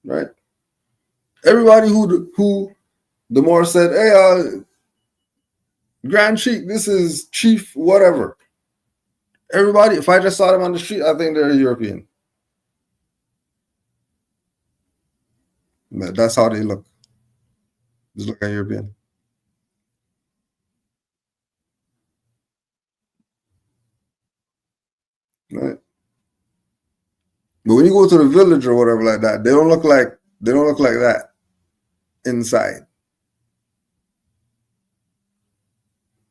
right? Everybody who the Moor said, hey, Grand Chief, this is Chief whatever. Everybody, if I just saw them on the street, I think they're a European. That's how they look. Just look like European. Right. But when you go to the village or whatever like that, they don't look like that inside.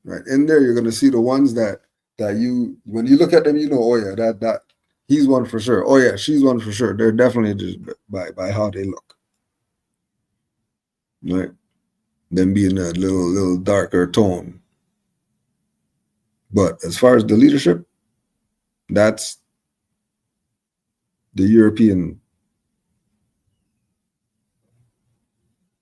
Right. In there, you're gonna see the ones that you, when you look at them, you know, oh yeah, that he's one for sure. Oh yeah, she's one for sure. They're definitely just by how they look. Right. Them being a little darker tone. But as far as the leadership, that's the European,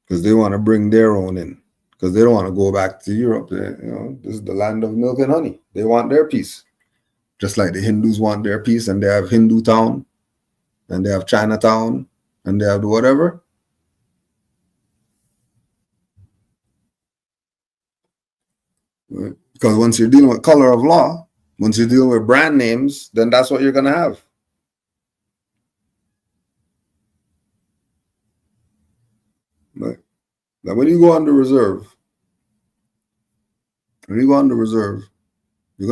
because they want to bring their own in, because they don't want to go back to Europe. This is the land of milk and honey. They want their piece, just like the Hindus want their piece, and they have Hindu town, and they have Chinatown, and they have the whatever. Right? Because once you're dealing with color of law, once you're dealing with brand names, then that's what you're going to have. Right? Now, when you go on the reserve, you're going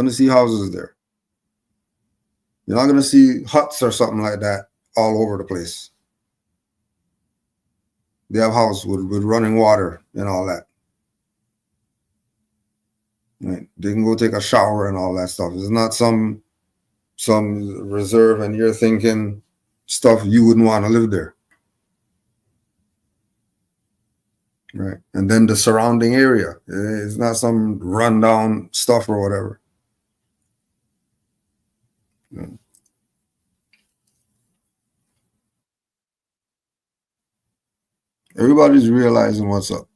to see houses there. You're not going to see huts or something like that all over the place. They have houses with running water and all that. Right? They can go take a shower and all that stuff. It's not some reserve and you're thinking stuff you wouldn't want to live there. Right? And then the surrounding area. It's not some rundown stuff or whatever. Yeah. Everybody's realizing what's up.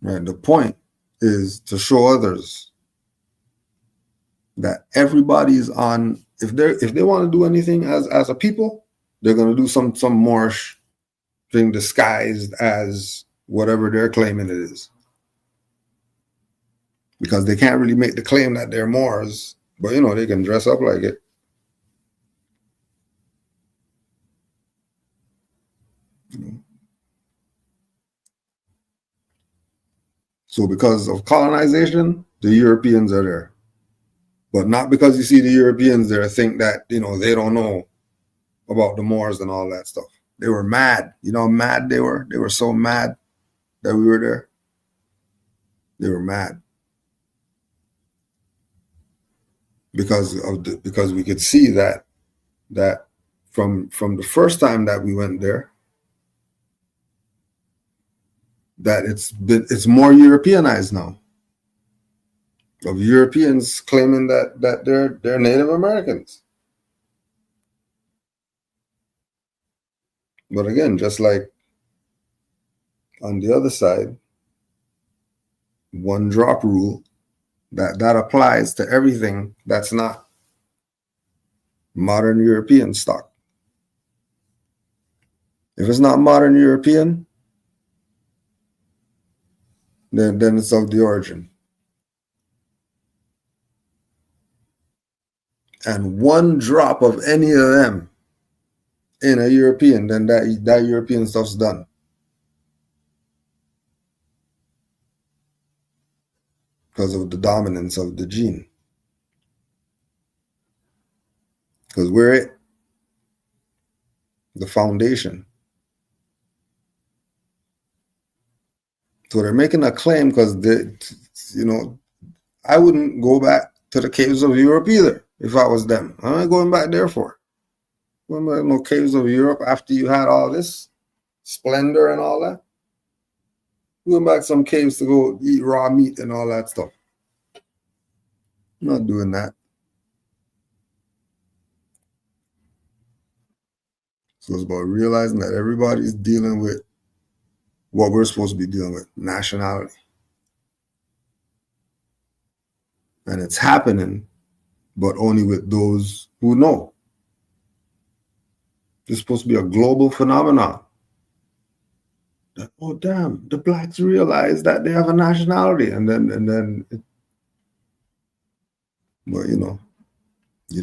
Right? The point is to show others that everybody is on. If they want to do anything as a people, they're going to do some Moorish thing disguised as whatever they're claiming it is. Because they can't really make the claim that they're Moors, but they can dress up like it. So because of colonization, the Europeans are there. But not because you see the Europeans there think that, they don't know about the Moors and all that stuff. They were mad. You know how mad they were? They were so mad that we were there. They were mad. Because we could see that from the first time that we went there, that it's more Europeanized now. Of Europeans claiming that they're Native Americans. But again, just like on the other side, one drop rule, that applies to everything that's not modern European stock. If it's not modern European, then it's of the origin. And one drop of any of them in a European, then that European stuff's done. Because of the dominance of the gene. Because we're the foundation. So they're making a claim because I wouldn't go back to the caves of Europe either if I was them. I'm not going back there for. Going back to no caves of Europe after you had all this splendor and all that. Going back some caves to go eat raw meat and all that stuff. I'm not doing that. So it's about realizing that everybody's dealing with what we're supposed to be dealing with, nationality. And it's happening, but only with those who know. It's supposed to be a global phenomenon. That, oh damn, the blacks realize that they have a nationality, but you know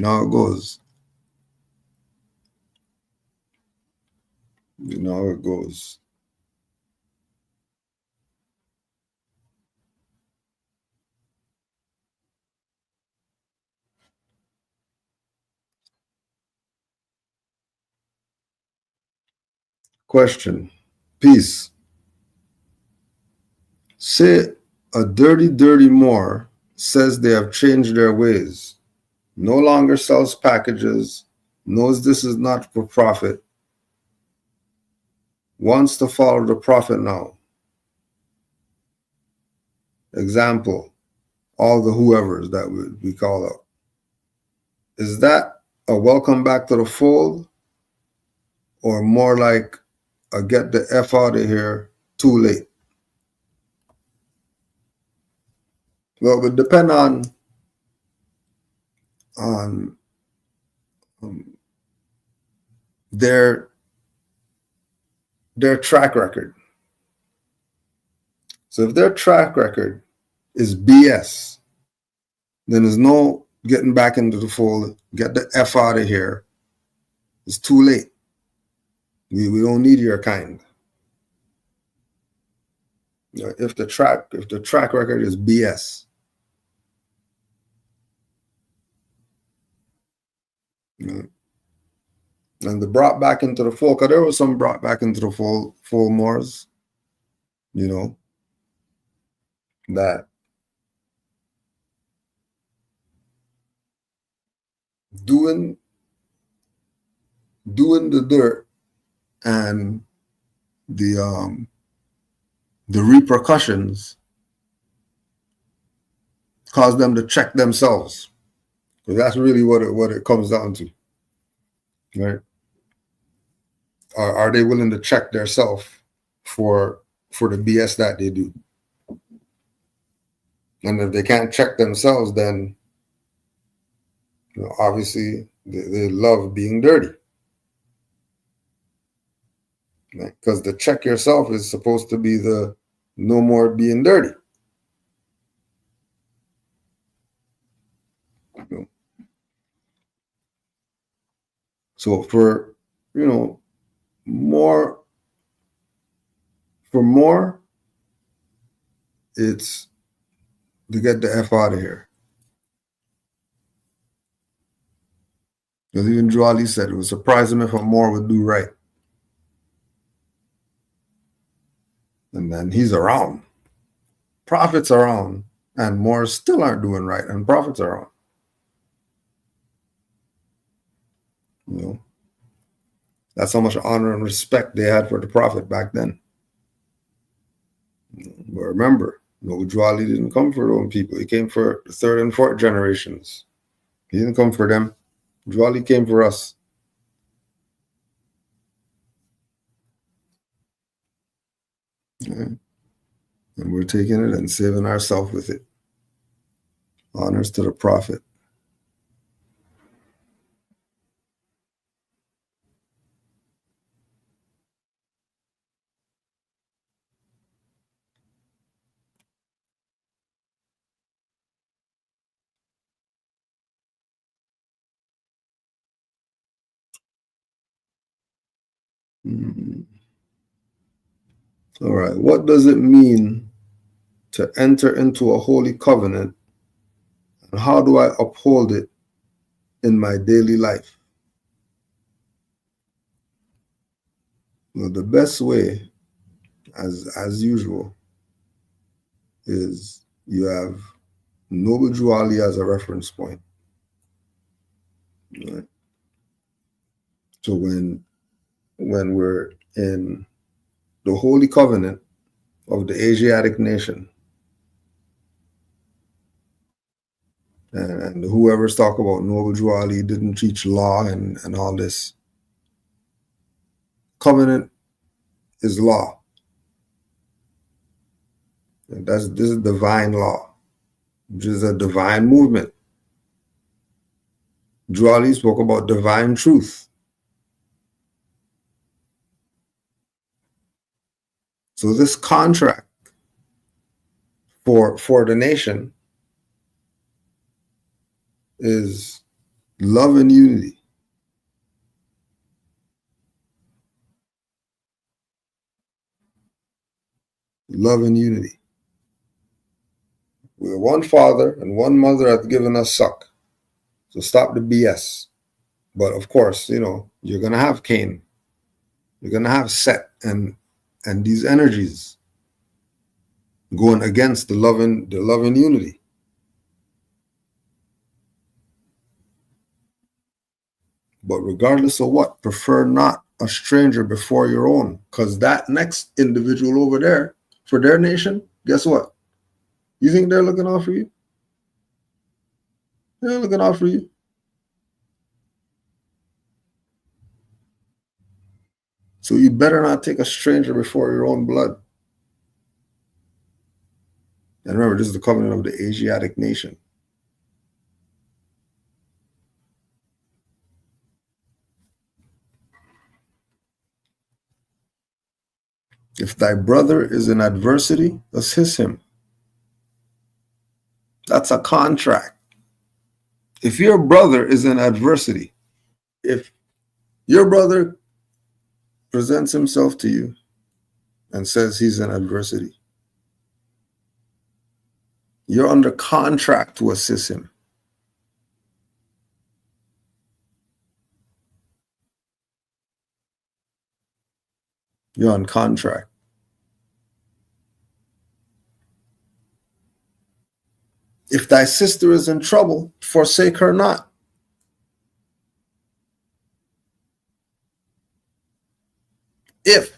how it goes. You know how it goes. Question. Peace. Say a dirty Moor says they have changed their ways, no longer sells packages, knows this is not for profit, wants to follow the prophet now. Example, all the whoever's that we call out. Is that a welcome back to the fold, or more like a get the F out of here, too late? Well, it would depend on their track record. So if their track record is BS, then there's no getting back into the fold, get the F out of here. It's too late. We don't need your kind. You know, if the track record is BS, you know, and the brought back into the fold, because there was some brought back into the fold Moors, you know, that doing the dirt and the repercussions cause them to check themselves. Because that's really what it comes down to, right? Are they willing to check themselves for the BS that they do? And if they can't check themselves, then you know, obviously they love being dirty. Because the check yourself is supposed to be the no more being dirty. You know? So for more, it's to get the F out of here. Because even Joali said it would surprise him if a Moor would do right. And then he's around. Prophets around. And Moors still aren't doing right. And prophets are around. You know. That's how much honor and respect they had for the prophet back then. But remember, Joali didn't come for those people. He came for the third and fourth generations. He didn't come for them. Joali came for us. Yeah. And we're taking it and saving ourselves with it. Honors to the prophet. All right. What does it mean to enter into a holy covenant? And how do I uphold it in my daily life? Well, the best way, as usual, is you have Noble Joali as a reference point. Right? So when we're in the Holy Covenant, of the Asiatic nation. And whoever's talk about Noble Drew Ali didn't teach law and all this. Covenant is law. And this is divine law. This is a divine movement. Drew Ali spoke about divine truth. So this contract for the nation is love and unity. Love and unity. We're one father and one mother hath given us suck. So stop the BS. But of course, you know, you're going to have Cain. You're going to have Set and these energies going against the love and unity. But regardless of what, prefer not a stranger before your own, because that next individual over there for their nation, guess what? You think they're looking out for you? They're looking out for you. So you better not take a stranger before your own blood. And remember, this is the covenant of the Asiatic nation. If thy brother is in adversity, assist him. That's a contract. If your brother is in adversity, if your brother presents himself to you and says he's in adversity, you're under contract to assist him. You're on contract. If thy sister is in trouble, forsake her not. If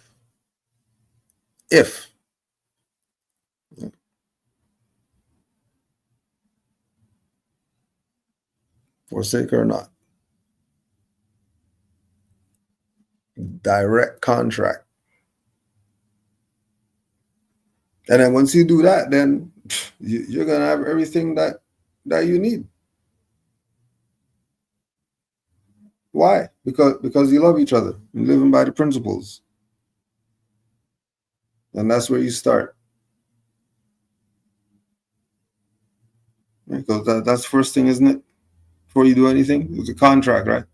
forsake her not. Direct contract. And then once you do that, then you're going to have everything that you need. Why? Because you love each other. You're living by the principles. And that's where you start. Because that's the first thing, isn't it? Before you do anything, it's a contract, right?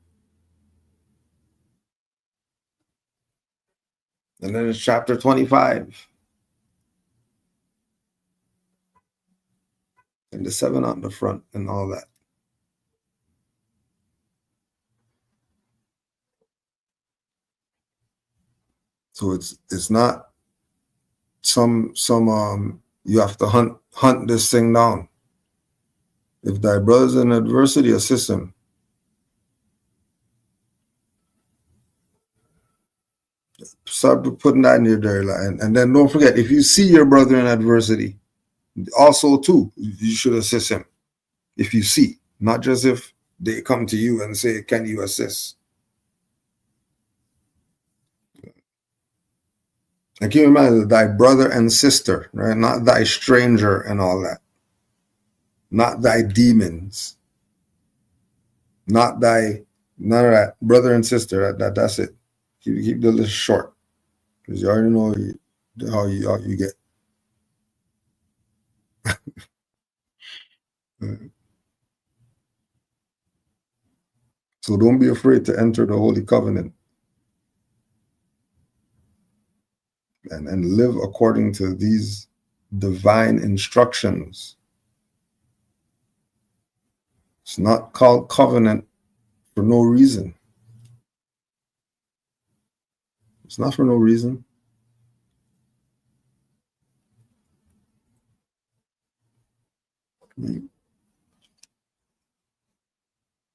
And then it's chapter 25. And the 7 on the front and all that. So it's not some you have to hunt this thing down. If thy brother's in adversity, assist him. Start putting that in your diary. And then don't forget, if you see your brother in adversity, also too, you should assist him. If you see, not just if they come to you and say, can you assist? And keep in mind, thy brother and sister, right? Not thy stranger and all that. Not thy demons. Not thy, none of that. Brother and sister, that's it. Keep the list short. Because you already know how you get. So don't be afraid to enter the Holy Covenant. And live according to these divine instructions. It's not called covenant for no reason. It's not for no reason.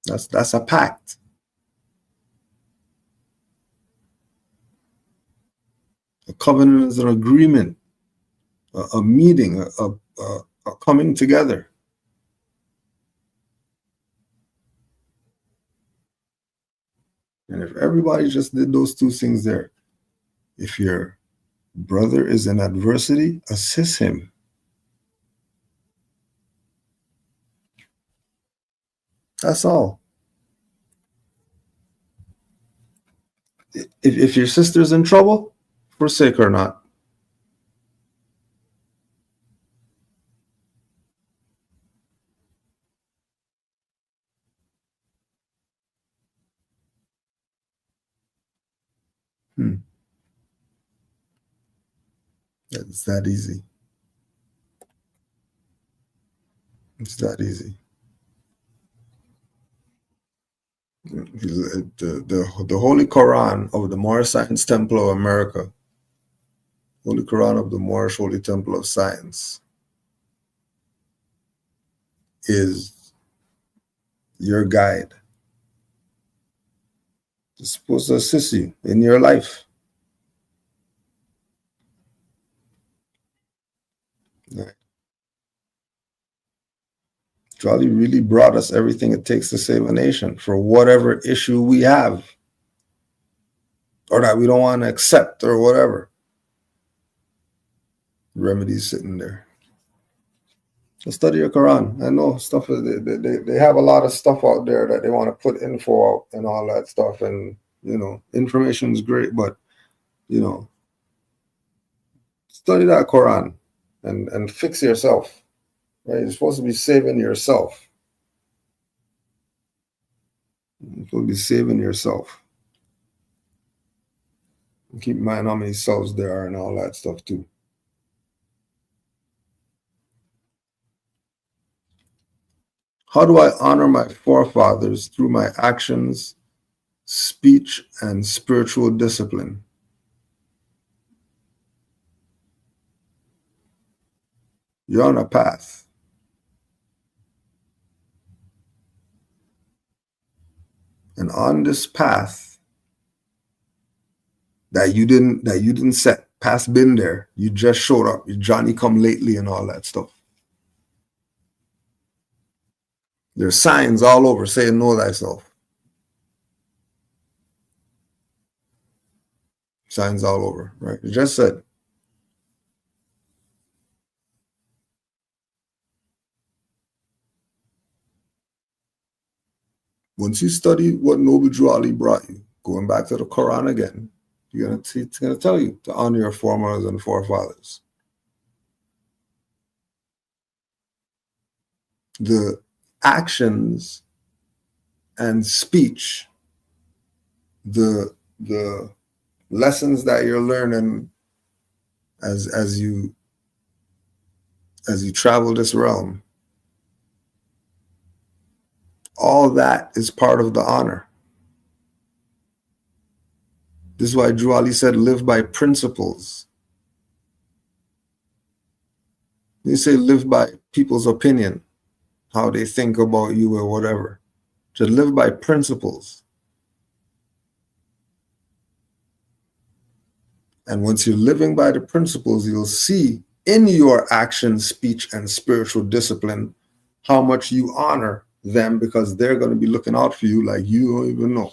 That's a pact. A covenant is an agreement. a meeting, a coming together. And if everybody just did those two things there, if your brother is in adversity, assist him. That's all. If your sister's in trouble, forsake her not. It's that easy. It's that easy. The Holy Quran of the Moorish Science Temple of America, Holy Quran of the Moorish Holy Temple of Science, is your guide. It's supposed to assist you in your life. Right. Jolly really brought us everything it takes to save a nation for whatever issue we have or that we don't want to accept or whatever. Remedies sitting there. So study your Quran. I know stuff. They have a lot of stuff out there that they want to put info out and all that stuff. And, you know, information is great, but, you know, study that Quran and fix yourself. Right? You're supposed to be saving yourself. You're supposed to be saving yourself. Keep in mind how many cells there are and all that stuff too. How do I honor my forefathers through my actions, speech, and spiritual discipline? You're on a path. And on this path that you didn't set, past been there, you just showed up, you Johnny come lately and all that stuff. There's signs all over saying know thyself. Signs all over, right? You just said. Once you study what Noble Drew Ali brought you, going back to the Quran again, it's going to tell you to honor your foremothers and forefathers. The actions and speech, the lessons that you're learning as you travel this realm, all that is part of the honor. This is why Drew Ali said, live by principles. You say live by people's opinion, how they think about you or whatever. To live by principles. And once you're living by the principles, you'll see in your action, speech, and spiritual discipline how much you honor them, because they're going to be looking out for you like you don't even know.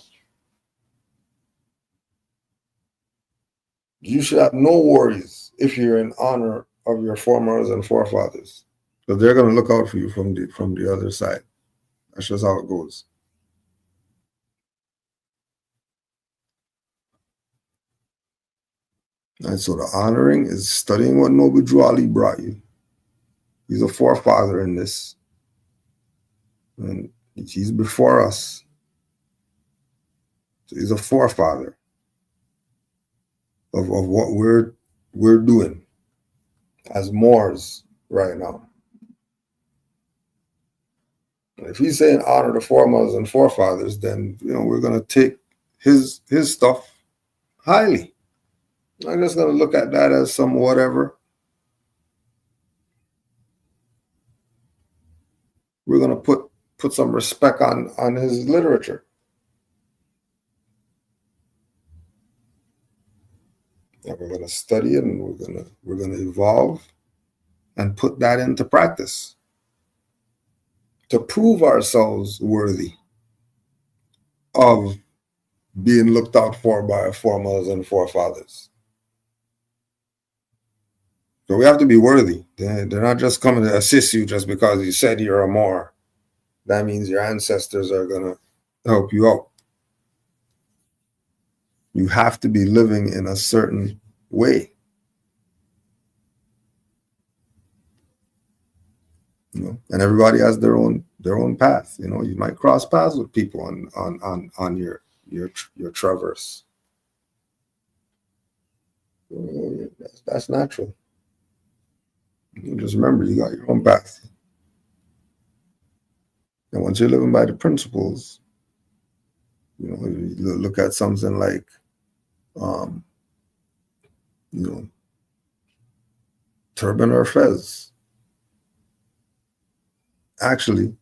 You should have no worries if you're in honor of your foremothers and forefathers, because they're going to look out for you from the other side. That's just how it goes. And so the honoring is studying what Noble Drew Ali brought you. He's a forefather in this. And he's before us. So he's a forefather of what we're doing as Moors right now. And if he's saying honor the foremothers and forefathers, then we're going to take his stuff highly. I'm just going to look at that as some whatever. We're going to put some respect on his literature. And we're going to study it, and we're going to evolve, and put that into practice to prove ourselves worthy of being looked out for by our foremothers and forefathers. So we have to be worthy. They're not just coming to assist you just because you said you're a Moor. That means your ancestors are going to help you out. You have to be living in a certain way. You know, and everybody has their own path. You know, you might cross paths with people on your traverse. That's natural. You just remember, you got your own path. And once you're living by the principles, you know, you look at something like, you know, turban or fez. Actually,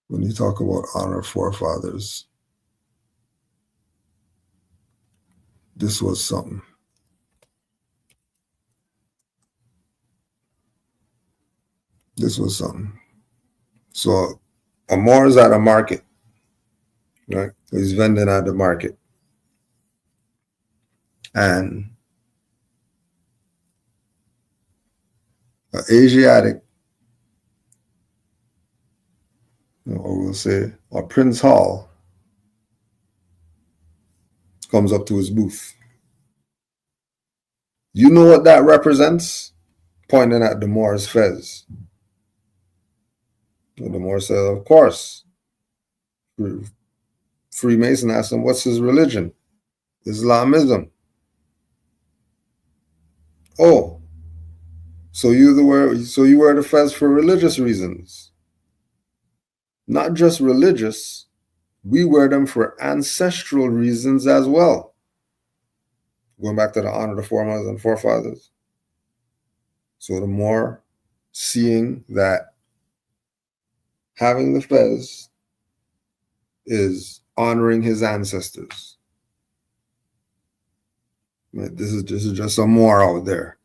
when you talk about honor forefathers, this was something. So a Moor is at a market, right? He's vending at the market. And an Asiatic, or we'll say a Prince Hall, comes up to his booth. You know what that represents? Pointing at the Moor's fez. The Moor said, of course. Freemason asked him, what's his religion? Islamism. Oh, so you wear the fez for religious reasons. Not just religious, we wear them for ancestral reasons as well. Going back to the honor of the foremothers and forefathers. So the Moor seeing that having the fez is honoring his ancestors. This is just a Moor out there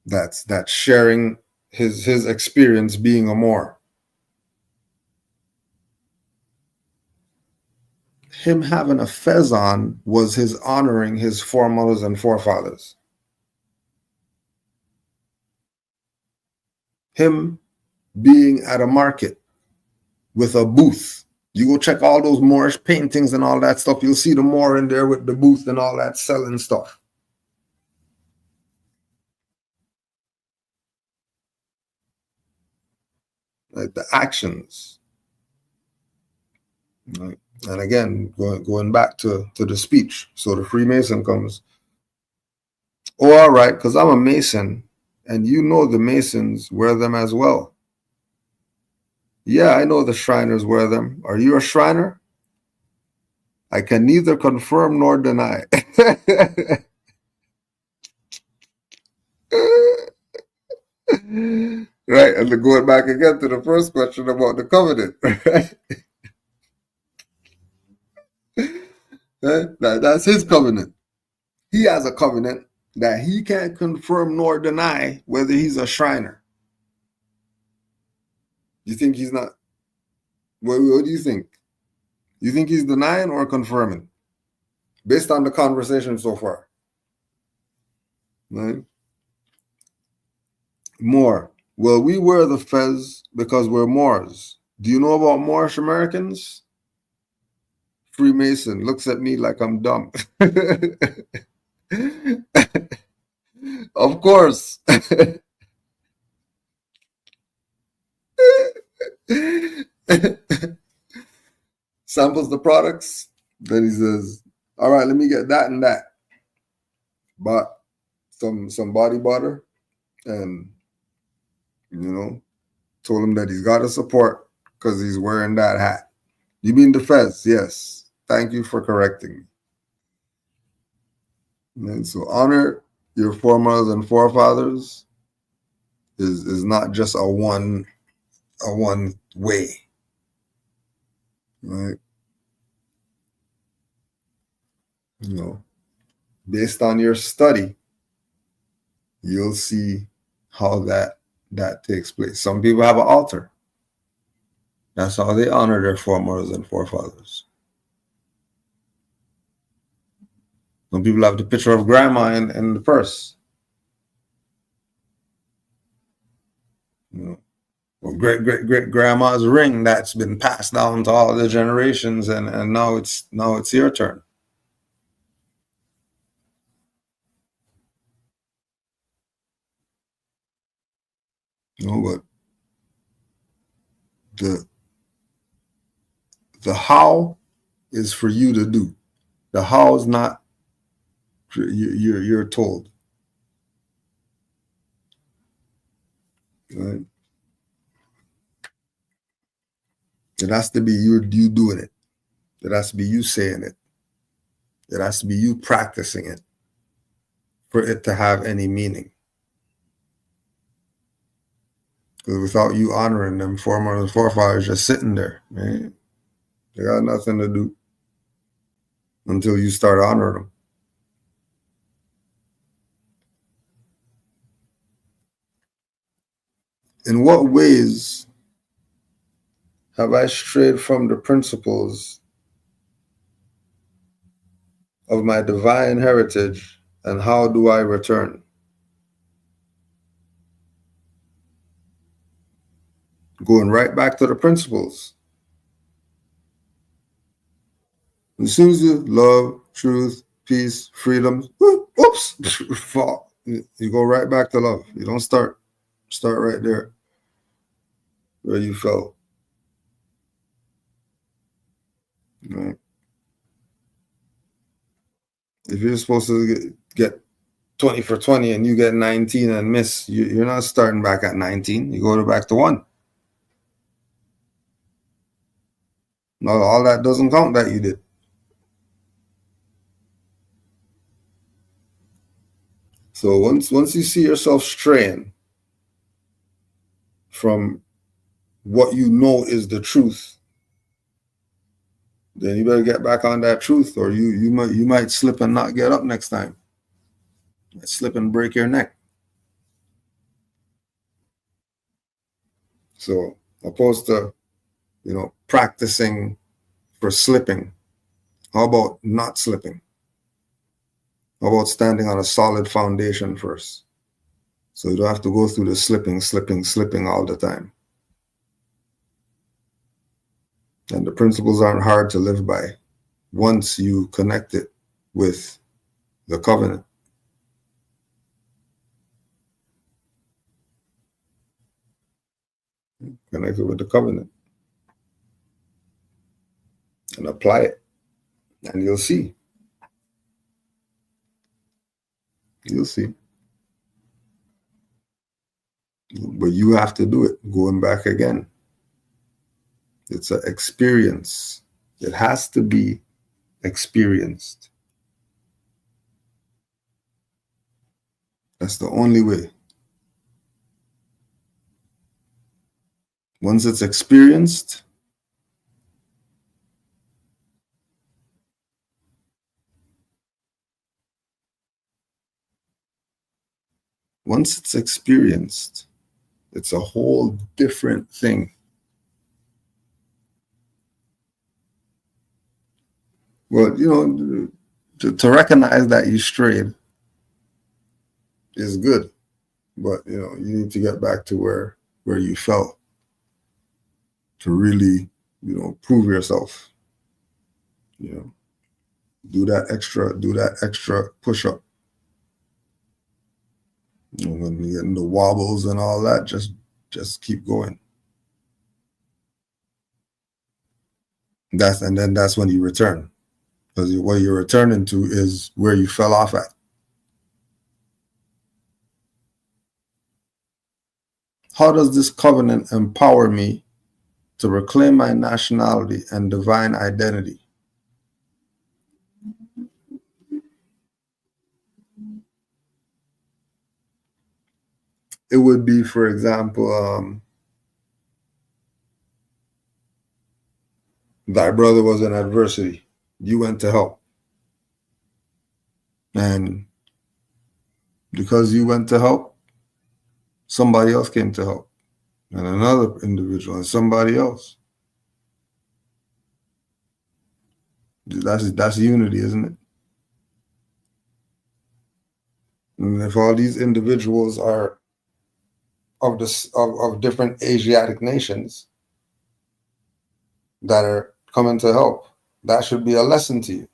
that's sharing his experience being a Moor. Him having a fez on was his honoring his foremothers and forefathers. Him being at a market with a booth. You go check all those Moorish paintings and all that stuff. You'll see the Moor in there with the booth and all that selling stuff. Like the actions. Right? And again, going back to the speech. So the Freemason comes. Oh, all right, because I'm a Mason, and you know the Masons wear them as well. Yeah, I know the Shriners wear them. Are you a Shriner? I can neither confirm nor deny. Right, and then going back again to the first question about the covenant, right? That's his covenant. He has a covenant that he can't confirm nor deny whether he's a Shriner. You think he's not? What do you think? You think he's denying or confirming? Based on the conversation so far. Right? Moor. Well, we wear the fez because we're Moors. Do you know about Moorish Americans? Freemason looks at me like I'm dumb. Of course. Samples the products. Then he says, all right, let me get that and that. Bought some body butter and, you know, told him that he's got to support because he's wearing that hat. You mean the fez? Yes. Thank you for correcting me. And so honor your foremothers and forefathers is not just a one way. Right? You know, based on your study, you'll see how that takes place. Some people have an altar. That's how they honor their foremothers and forefathers. Some people have the picture of grandma in the purse. You know, or great grandma's ring that's been passed down to all the generations, and now it's your turn. You know, but the how is for you to do. The how is not you're told. Right? It has to be you doing it. It has to be you saying it. It has to be you practicing it for it to have any meaning. Because without you honoring them, foremothers and forefathers just sitting there, man. They got nothing to do until you start honoring them. In what ways have I strayed from the principles of my divine heritage, and how do I return? Going right back to the principles. As soon as you love, truth, peace, freedom, oops, fall. You go right back to love. You don't start right there where you fell. Right? If you're supposed to get 20 for 20 and you get 19 and miss, you're not starting back at 19. You go back to 1. No, all that doesn't count that you did. So once you see yourself straying from what you know is the truth, then you better get back on that truth, or you might slip and not get up next time. Slip and break your neck. So opposed to, practicing for slipping, how about not slipping? How about standing on a solid foundation first? So you don't have to go through the slipping all the time. And the principles aren't hard to live by once you connect it with the covenant. Connect it with the covenant and apply it, and you'll see. You'll see. But you have to do it, going back again. It's an experience. It has to be experienced. That's the only way. Once it's experienced, it's a whole different thing. Well, to recognize that you strayed is good, but you need to get back to where you felt to really, prove yourself. Do that extra push-up. When you get into wobbles and all that, just keep going. That's when you return, because what you're returning to is where you fell off at. How does this covenant empower me to reclaim my nationality and divine identity? It would be, for example, thy brother was in adversity. You went to help. And because you went to help, somebody else came to help, and another individual, and somebody else. That's unity, isn't it? And if all these individuals are of different Asiatic nations that are coming to help, that should be a lesson to you.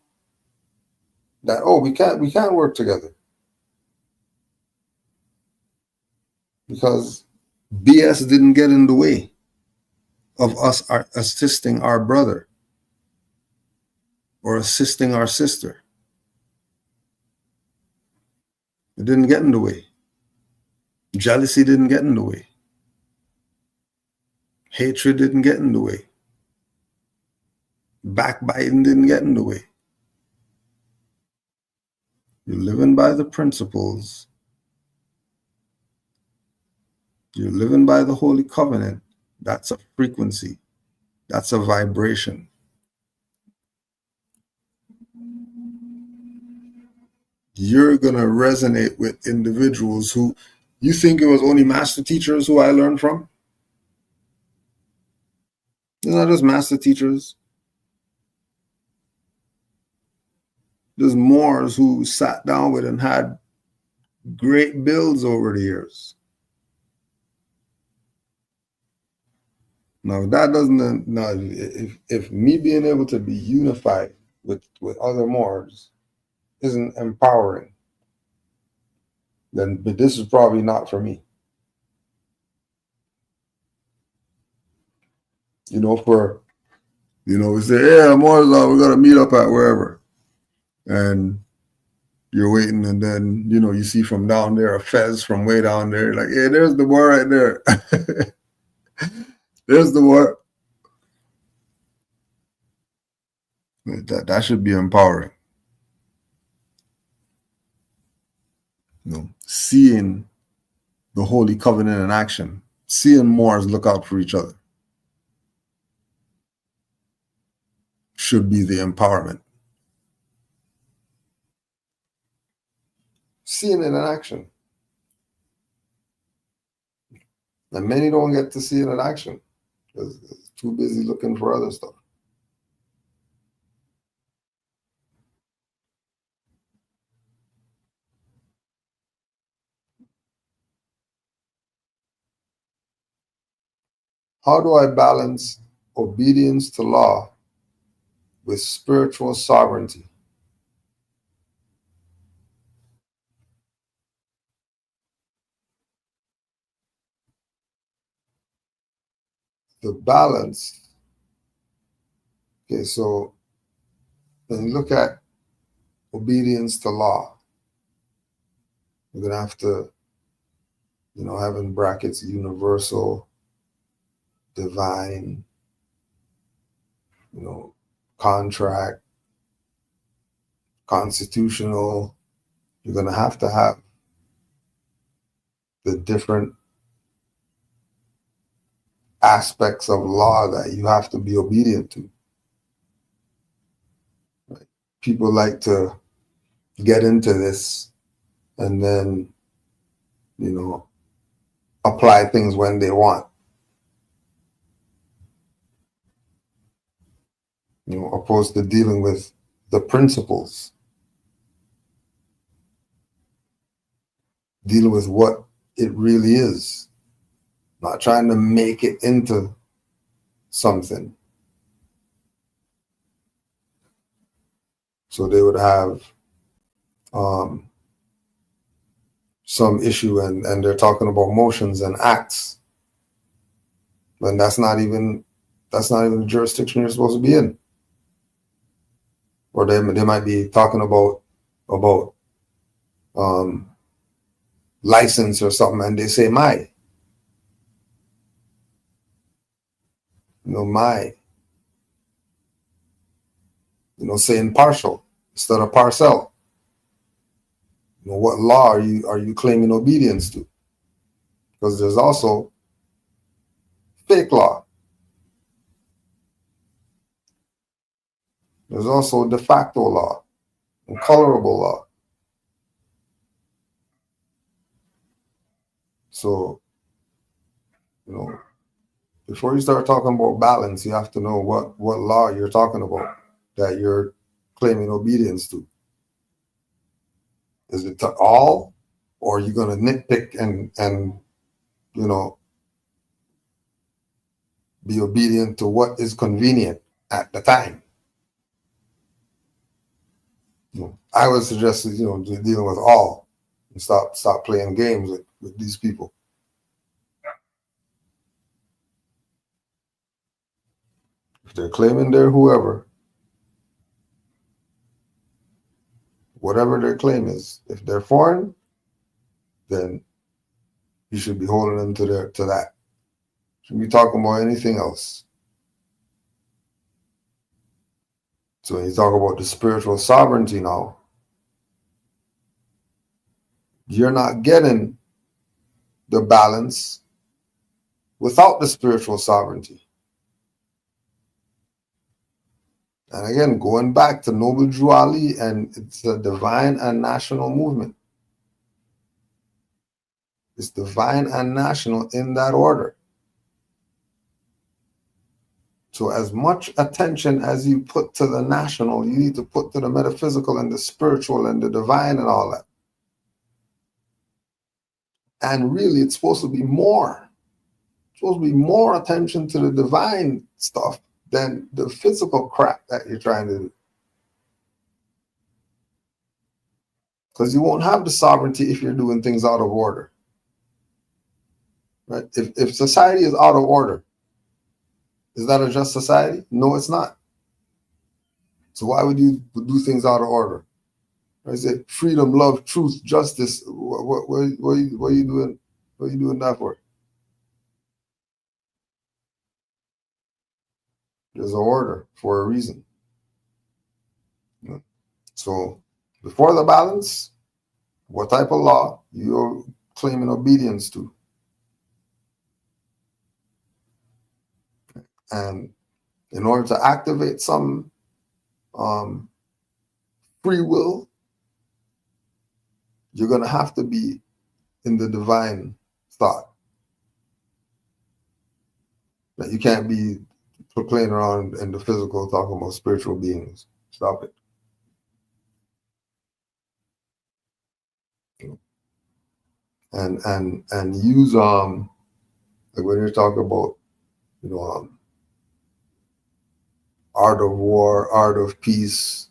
That we can't work together because BS didn't get in the way of us assisting our brother or assisting our sister. It didn't get in the way. Jealousy didn't get in the way. Hatred didn't get in the way. Backbiting didn't get in the way. You're living by the principles. You're living by the Holy Covenant. That's a frequency. That's a vibration. You're going to resonate with individuals who you think it was only master teachers who I learned from. It's not just master teachers. There's Moors who sat down with and had great builds over the years. Now, that doesn't, now, if me being able to be unified with other Moors isn't empowering, then but this is probably not for me. We say, yeah, Moors, we're going to meet up at wherever. And you're waiting, and then, you see from down there a fez from way down there. Like, hey, there's the boy right there. There's the boy. That should be empowering. Seeing the Holy Covenant in action, seeing Moors look out for each other should be the empowerment. Seeing it in action. And many don't get to see it in action because they're too busy looking for other stuff. How do I balance obedience to law with spiritual sovereignty? The balance. Okay, so when you look at obedience to law, you're going to have to, have in brackets universal, divine, contract, constitutional. You're going to have the different aspects of law that you have to be obedient to. Right? People like to get into this and then, apply things when they want. Opposed to dealing with the principles, dealing with what it really is, not trying to make it into something. So they would have some issue and they're talking about motions and acts, and that's not even the jurisdiction you're supposed to be in. Or they might be talking about license or something, and they say my. My. Saying partial instead of parcel. What law are you claiming obedience to? Because there's also fake law. There's also de facto law and colorable law. So, before you start talking about balance, you have to know what law you're talking about that you're claiming obedience to. Is it to all, or are you going to nitpick and be obedient to what is convenient at the time? I would suggest dealing with all and stop playing games with these people. If they're claiming they're whoever, whatever their claim is, if they're foreign, then you should be holding them to that. Shouldn't be talking about anything else. So when you talk about the spiritual sovereignty now, you're not getting the balance without the spiritual sovereignty. And again, going back to Noble Drew Ali, and it's a divine and national movement. It's divine and national in that order. So as much attention as you put to the national, you need to put to the metaphysical and the spiritual and the divine and all that. And really, it's supposed to be more. It's supposed to be more attention to the divine stuff than the physical crap that you're trying to do. Because you won't have the sovereignty if you're doing things out of order. Right? If society is out of order, is that a just society? No, it's not. So why would you do things out of order? I say freedom, love, truth, justice. What are you doing? What are you doing that for? There's an order for a reason. So before the balance, what type of law you're claiming obedience to? And in order to activate some free will, you're going to have to be in the divine thought. That you can't be playing around in the physical talking about spiritual beings. Stop it. And use like when you're talking about art of war, art of peace,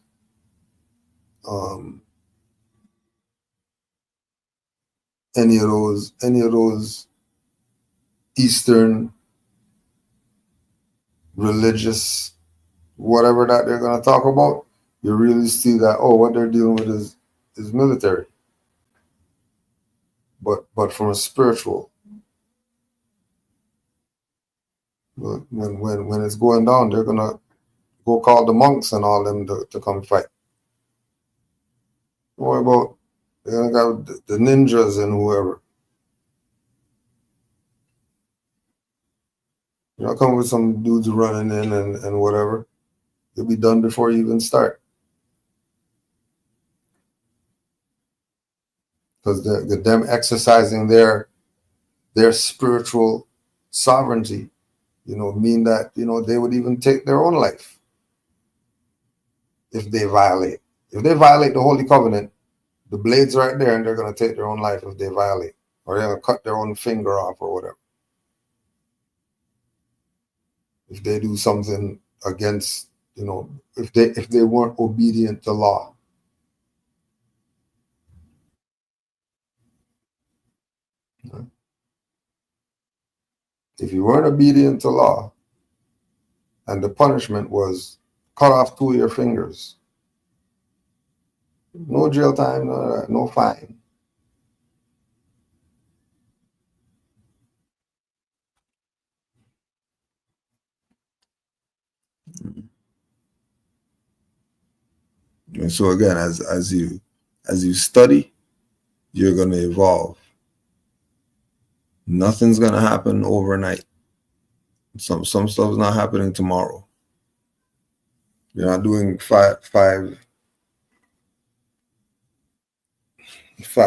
any of those Eastern religious whatever that they're going to talk about, you really see that what they're dealing with is military, but from a spiritual. When it's going down, they're going to go call the monks and all them to come fight. Don't worry about, they're going to got the ninjas and whoever. You're not coming with some dudes running in and whatever. You'll be done before you even start. Because them exercising their spiritual sovereignty, mean that, they would even take their own life if they violate. If they violate the Holy Covenant, the blade's right there and they're going to take their own life if they violate. Or they're going to cut their own finger off or whatever. If they do something against, if they weren't obedient to law. If you weren't obedient to law, and the punishment was cut off 2 of your fingers, no jail time, no fine. And so again, as you study, you're going to evolve. Nothing's going to happen overnight. Some stuff's not happening tomorrow. You're not doing five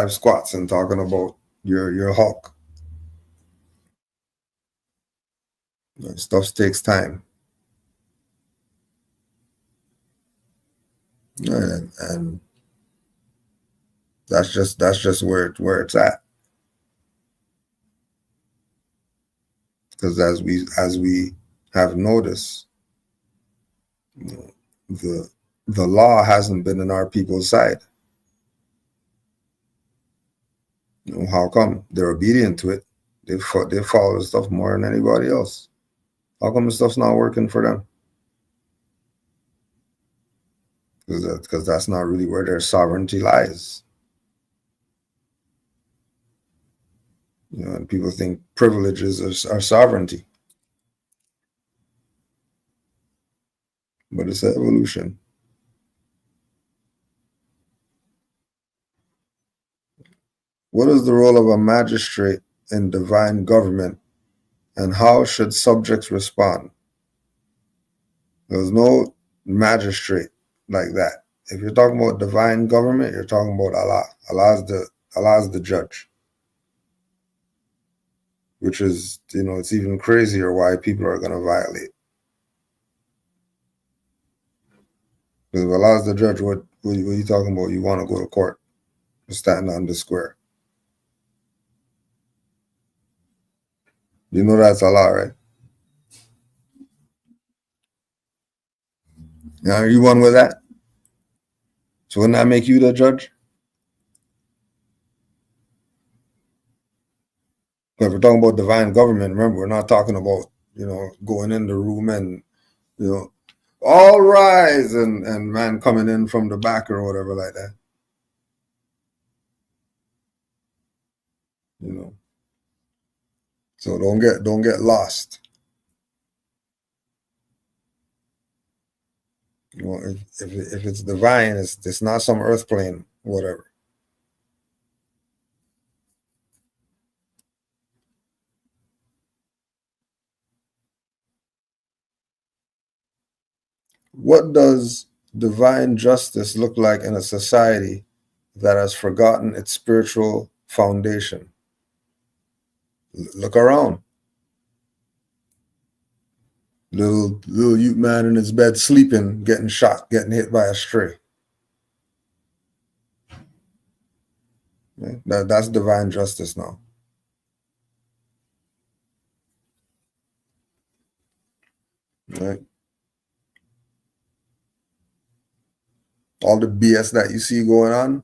squats and talking about your Hulk. Stuff takes time. And that's just where it's at. Because as we have noticed, the law hasn't been in our people's side. How come? They're obedient to it. They follow the stuff more than anybody else. How come the stuff's not working for them? Because that's not really where their sovereignty lies. And people think privileges are sovereignty. But it's an evolution. What is the role of a magistrate in divine government, and how should subjects respond? There's no magistrate like that. If you're talking about divine government, you're talking about Allah. Allah's the judge. Which is, it's even crazier why people are going to violate. Because if Allah's the judge, what are you talking about? You want to go to court, stand on the square. You know that's Allah, right? Now, are you one with that? So wouldn't that make you the judge? But if we're talking about divine government, remember, we're not talking about, going in the room and, all rise and man coming in from the back or whatever like that. So don't get lost. If it's divine, it's not some earth plane, whatever. What does divine justice look like in a society that has forgotten its spiritual foundation? Look around. Little youth man in his bed sleeping, getting shot, getting hit by a stray. Right? That's divine justice now. Right? All the BS that you see going on,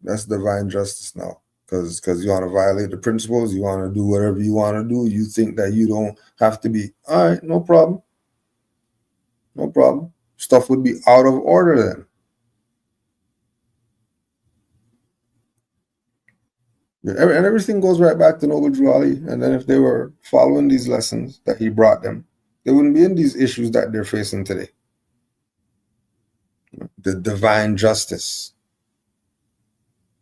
that's divine justice now. Because you want to violate the principles, you want to do whatever you want to do, you think that you don't have to be, all right, no problem. No problem. Stuff would be out of order then. And everything goes right back to Noble Drew Ali. And then if they were following these lessons that he brought them, they wouldn't be in these issues that they're facing today. The divine justice.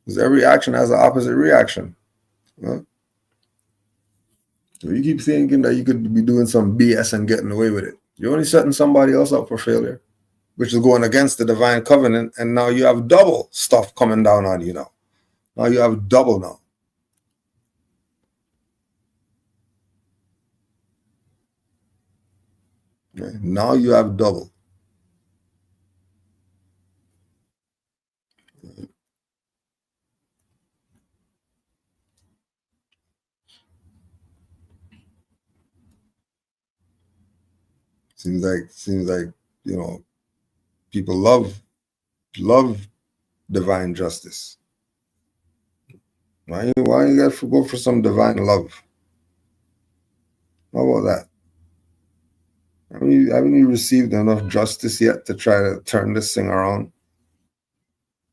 Because every action has an opposite reaction. So you keep thinking that you could be doing some BS and getting away with it. You're only setting somebody else up for failure, which is going against the divine covenant. And now you have double stuff coming down on you now. Now you have double now. Okay. Now you have double. Seems like people love divine justice. Why you got to go for some divine love? How about that? Haven't you received enough justice yet to try to turn this thing around?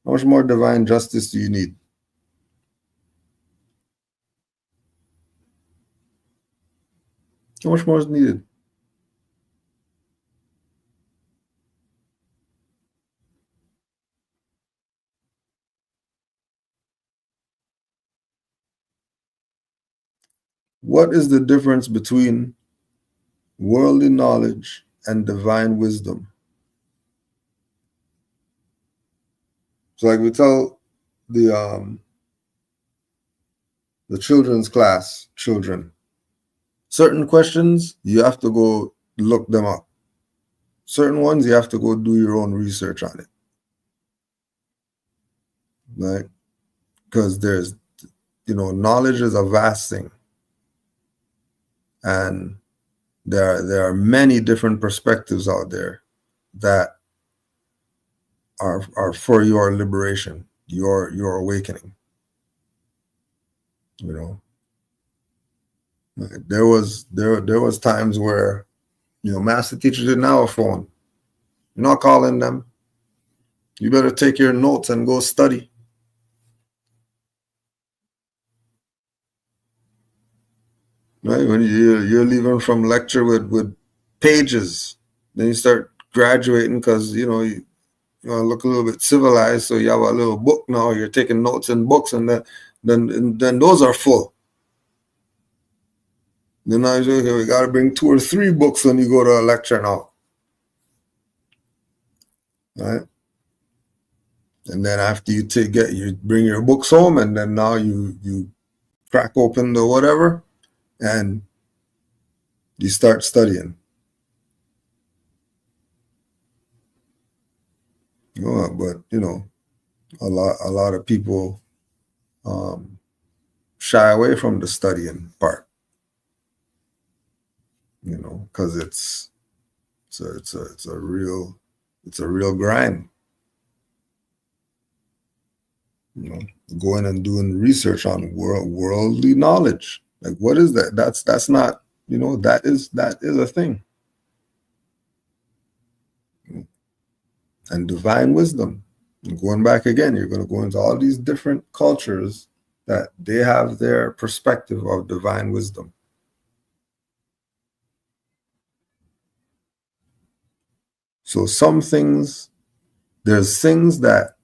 How much more divine justice do you need? How much more is needed? What is the difference between worldly knowledge and divine wisdom? So like we tell the children's class, children, Certain questions, you have to go look them up. Certain ones, you have to go do your own research on it. Right? Because there's, knowledge is a vast thing. And there are many different perspectives out there that are for your liberation, your awakening. There was times where master teachers didn't have a phone. You're not calling them. You better take your notes and go study. Right? When you're leaving from lecture with pages, then you start graduating because you want to look a little bit civilized. So you have a little book now. You're taking notes in books, and then those are full. Then I say, okay, we got to bring 2 or 3 books when you go to a lecture now. Right? And then after you bring your books home, and then now you crack open the whatever, and you start studying. But a lot of people shy away from the studying part. Because it's a real grind. Going and doing research on worldly knowledge. Like, what is that? That's not, that is a thing. And divine wisdom. And going back again, you're going to go into all these different cultures that they have their perspective of divine wisdom. So there's things that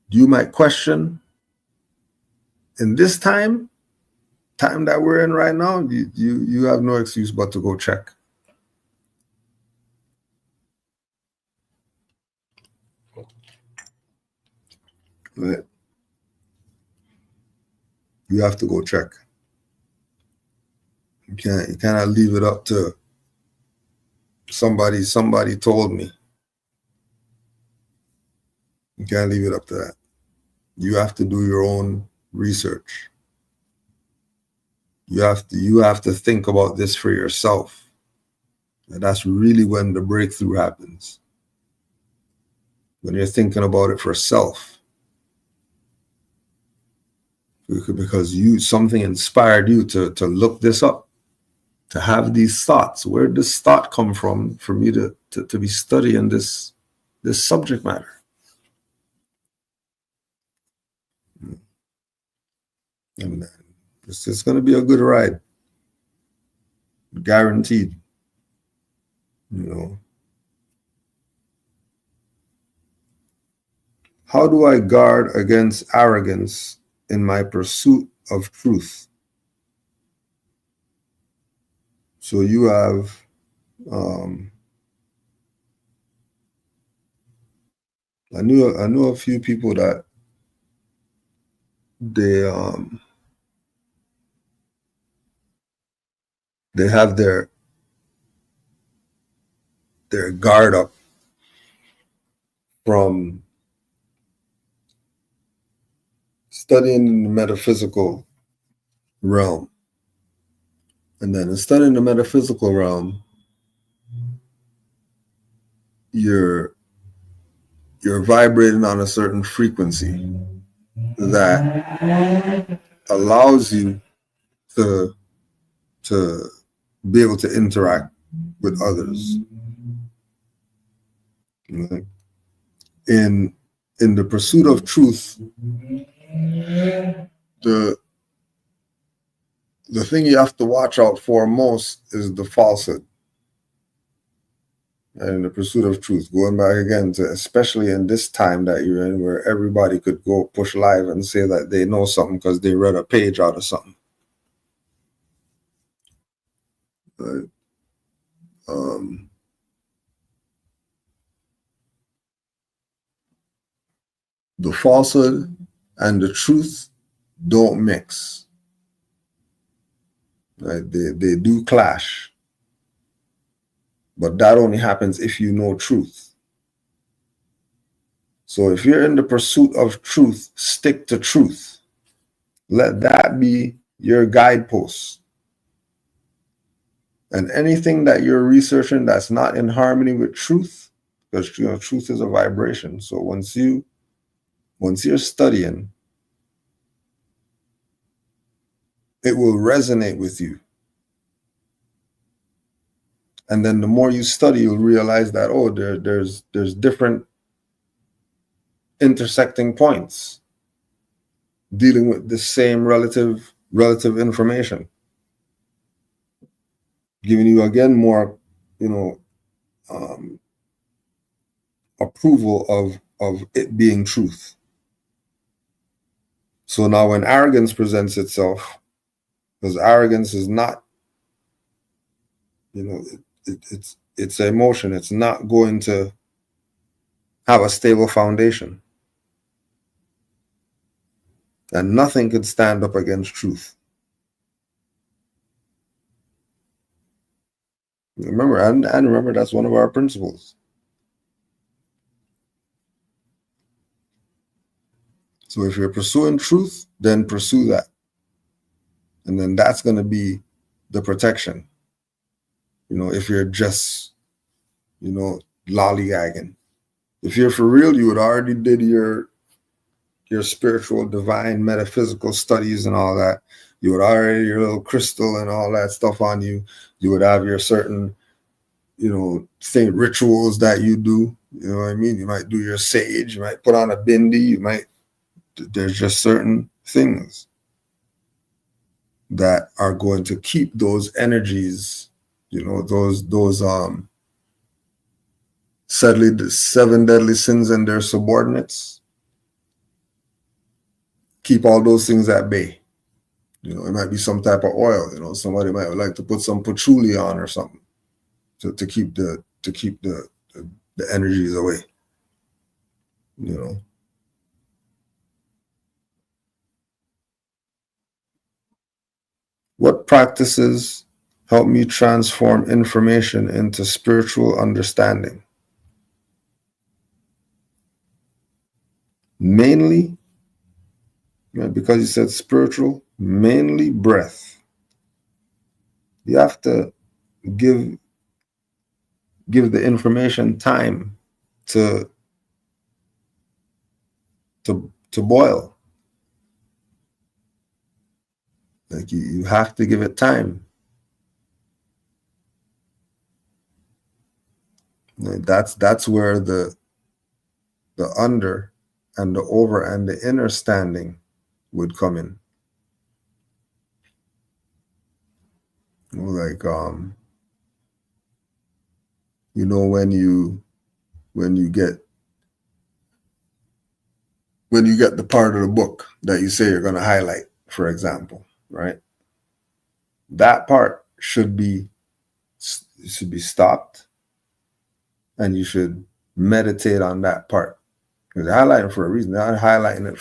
you might question in this time that we're in right now. You have no excuse but to go check. Right? You have to go check. You cannot leave it up to somebody told me. You can't leave it up to that. You have to do your own research. You have to think about this for yourself. And that's really when the breakthrough happens. When you're thinking about it for self. Because something inspired you to look this up, to have these thoughts. Where did this thought come from for me to be studying this subject matter? And it's going to be a good ride. Guaranteed. How do I guard against arrogance in my pursuit of truth? So you have I knew a few people that they have their guard up from studying in the metaphysical realm. And then in studying the metaphysical realm, you're vibrating on a certain frequency that allows you to be able to interact with others. In the pursuit of truth, the thing you have to watch out for most is the falsehood. And in the pursuit of truth, going back again to, especially in this time that you're in, where everybody could go push live and say that they know something because they read a page out of something. The falsehood and the truth don't mix. Right? They do clash. But that only happens if you know truth. So if you're in the pursuit of truth, stick to truth. Let that be your guidepost. And anything that you're researching that's not in harmony with truth, because truth is a vibration. So once you're studying, it will resonate with you. And then the more you study, you'll realize that, oh, there's different intersecting points dealing with the same relative information, giving you again more, approval of it being truth. So now when arrogance presents itself, because arrogance is not, it's an emotion. It's not going to have a stable foundation. And nothing can stand up against truth. Remember, and remember, that's one of our principles. So if you're pursuing truth, then pursue that. And then that's going to be the protection. If you're just, lollygagging. If you're for real, you would already did your spiritual, divine, metaphysical studies and all that. You would already your little crystal and all that stuff on you. You would have your certain, rituals that you do. You know what I mean? You might do your sage. You might put on a bindi. There's just certain things that are going to keep those energies, those the 7 deadly sins and their subordinates. Keep all those things at bay. It might be some type of oil. Somebody might like to put some patchouli on or something to keep the energies away. What practices help me transform information into spiritual understanding? Mainly, because you said spiritual, mainly breath. You have to give the information time to boil. Like you have to give it time. That's where the under and the over and the inner standing would come in. Like when you get the part of the book that you say you're going to highlight, for example, right? That part should be stopped, and you should meditate on that part. Because they're highlighting for a reason. They're not highlighting it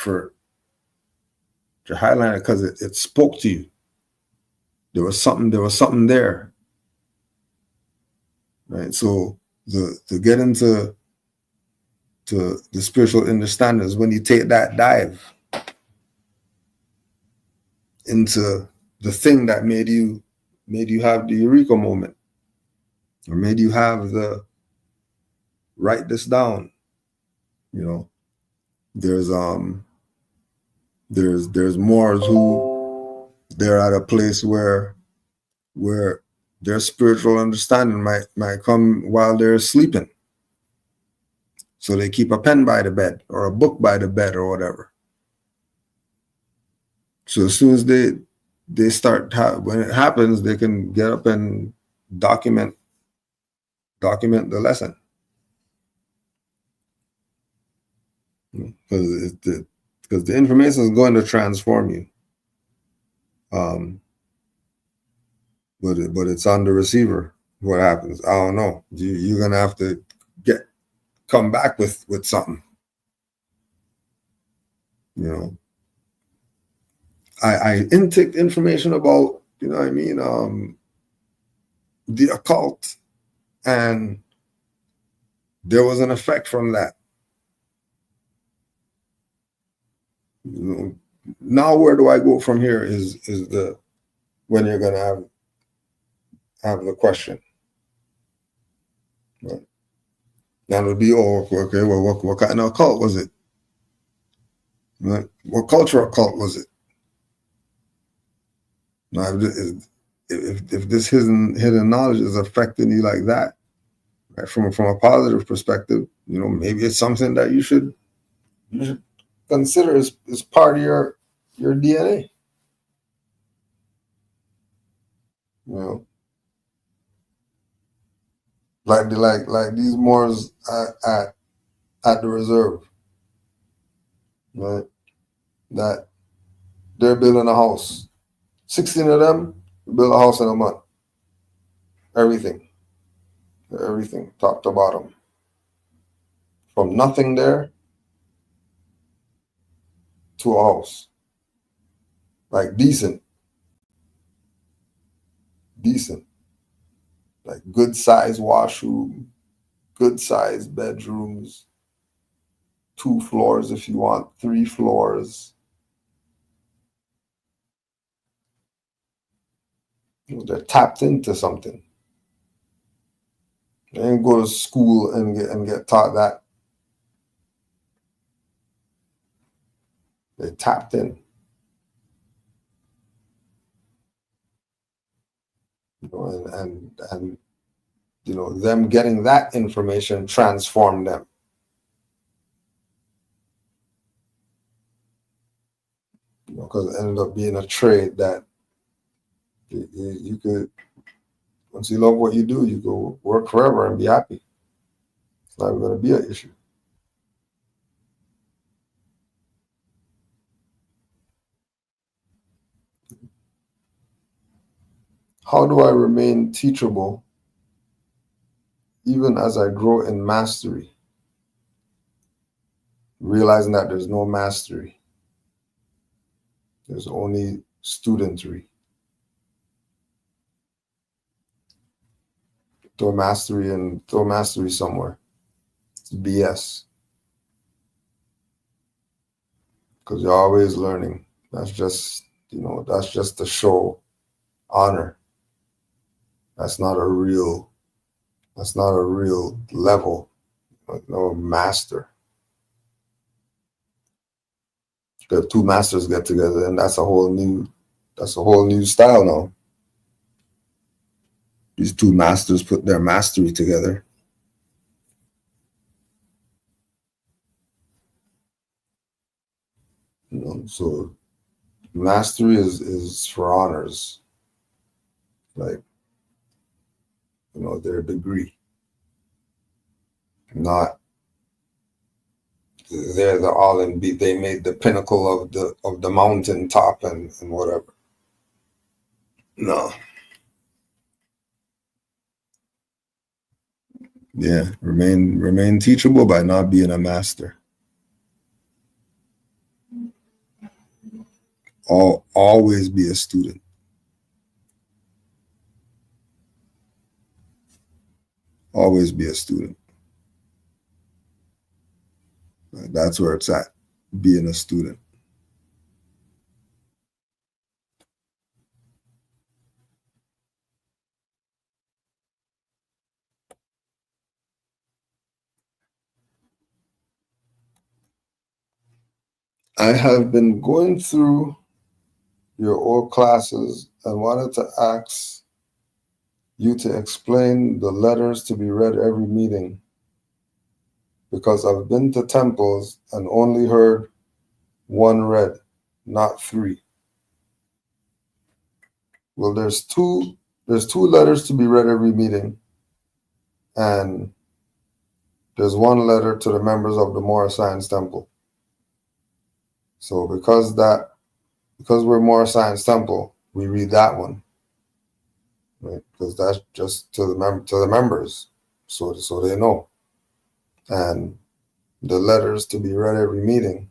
you're highlighting it because it spoke to you. There was something there. Right? So to get into the spiritual understanding is when you take that dive into the thing that made you have the eureka moment, or made you have the write this down. There's Moors who they're at a place where their spiritual understanding might come while they're sleeping. So they keep a pen by the bed or a book by the bed or whatever. So as soon as they start, when it happens, they can get up and document the lesson. Because the information is going to transform you. But it's on the receiver. What happens? I don't know. You're gonna have to come back with something. I intake information about you know what I mean, the occult, and there was an effect from that. You know, now where do I go from here is the when you're gonna have the question. Right. Now it'll be, oh, okay, well, what kind of occult was it? Right? What cultural cult was it? Now, if this hidden knowledge is affecting you like that, right, from a positive perspective, you know, maybe it's something that you should consider as part of your DNA. You know, like these Moors at the reserve, right? That they're building a house. 16 of them build a house in a month. Everything, top to bottom, from nothing there to a house, like decent, like good size washroom, good size bedrooms, 2 floors if you want, 3 floors. You know, they're tapped into something. They didn't go to school and get taught that. They tapped in. You know, and you know, them getting that information transformed them. You know, because it ended up being a trade that you could, once you love what you do, you go work forever and be happy. It's not going to be an issue. How do I remain teachable even as I grow in mastery? Realizing that there's no mastery. There's only studentry. Throw mastery somewhere. It's BS. Because you're always learning. That's just, you know, that's just to show honor. That's not a real level. No master. The 2 masters get together, and that's a whole new style now. These 2 masters put their mastery together. You know, so mastery is for honors, like, you know, their degree, not they're the all and be. They made the pinnacle of the mountain top and whatever. No. Yeah, remain teachable by not being a master. Always be a student. Always be a student. That's where it's at, being a student. I have been going through your old classes and wanted to ask you to explain the letters to be read every meeting, because I've been to temples and only heard 1 read, not 3. Well, there's two letters to be read every meeting, and there's 1 letter to the members of the Moor Science Temple. So because we're Moor Science Temple, we read that one, right? Because that's just to the members, so they know. And the letters to be read every meeting,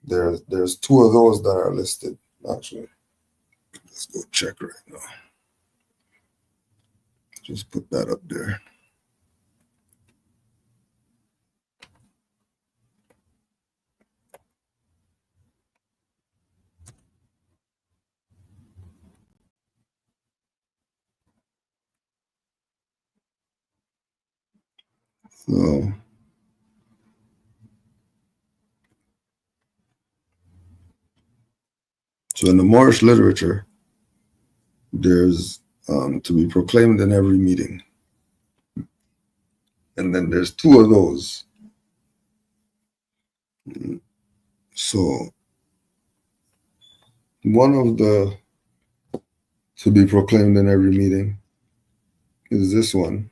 there's 2 of those that are listed, actually. Let's go check right now. Just put that up there. So in the Moorish literature, there's to be proclaimed in every meeting. And then there's two of those. So one of the to be proclaimed in every meeting is this one.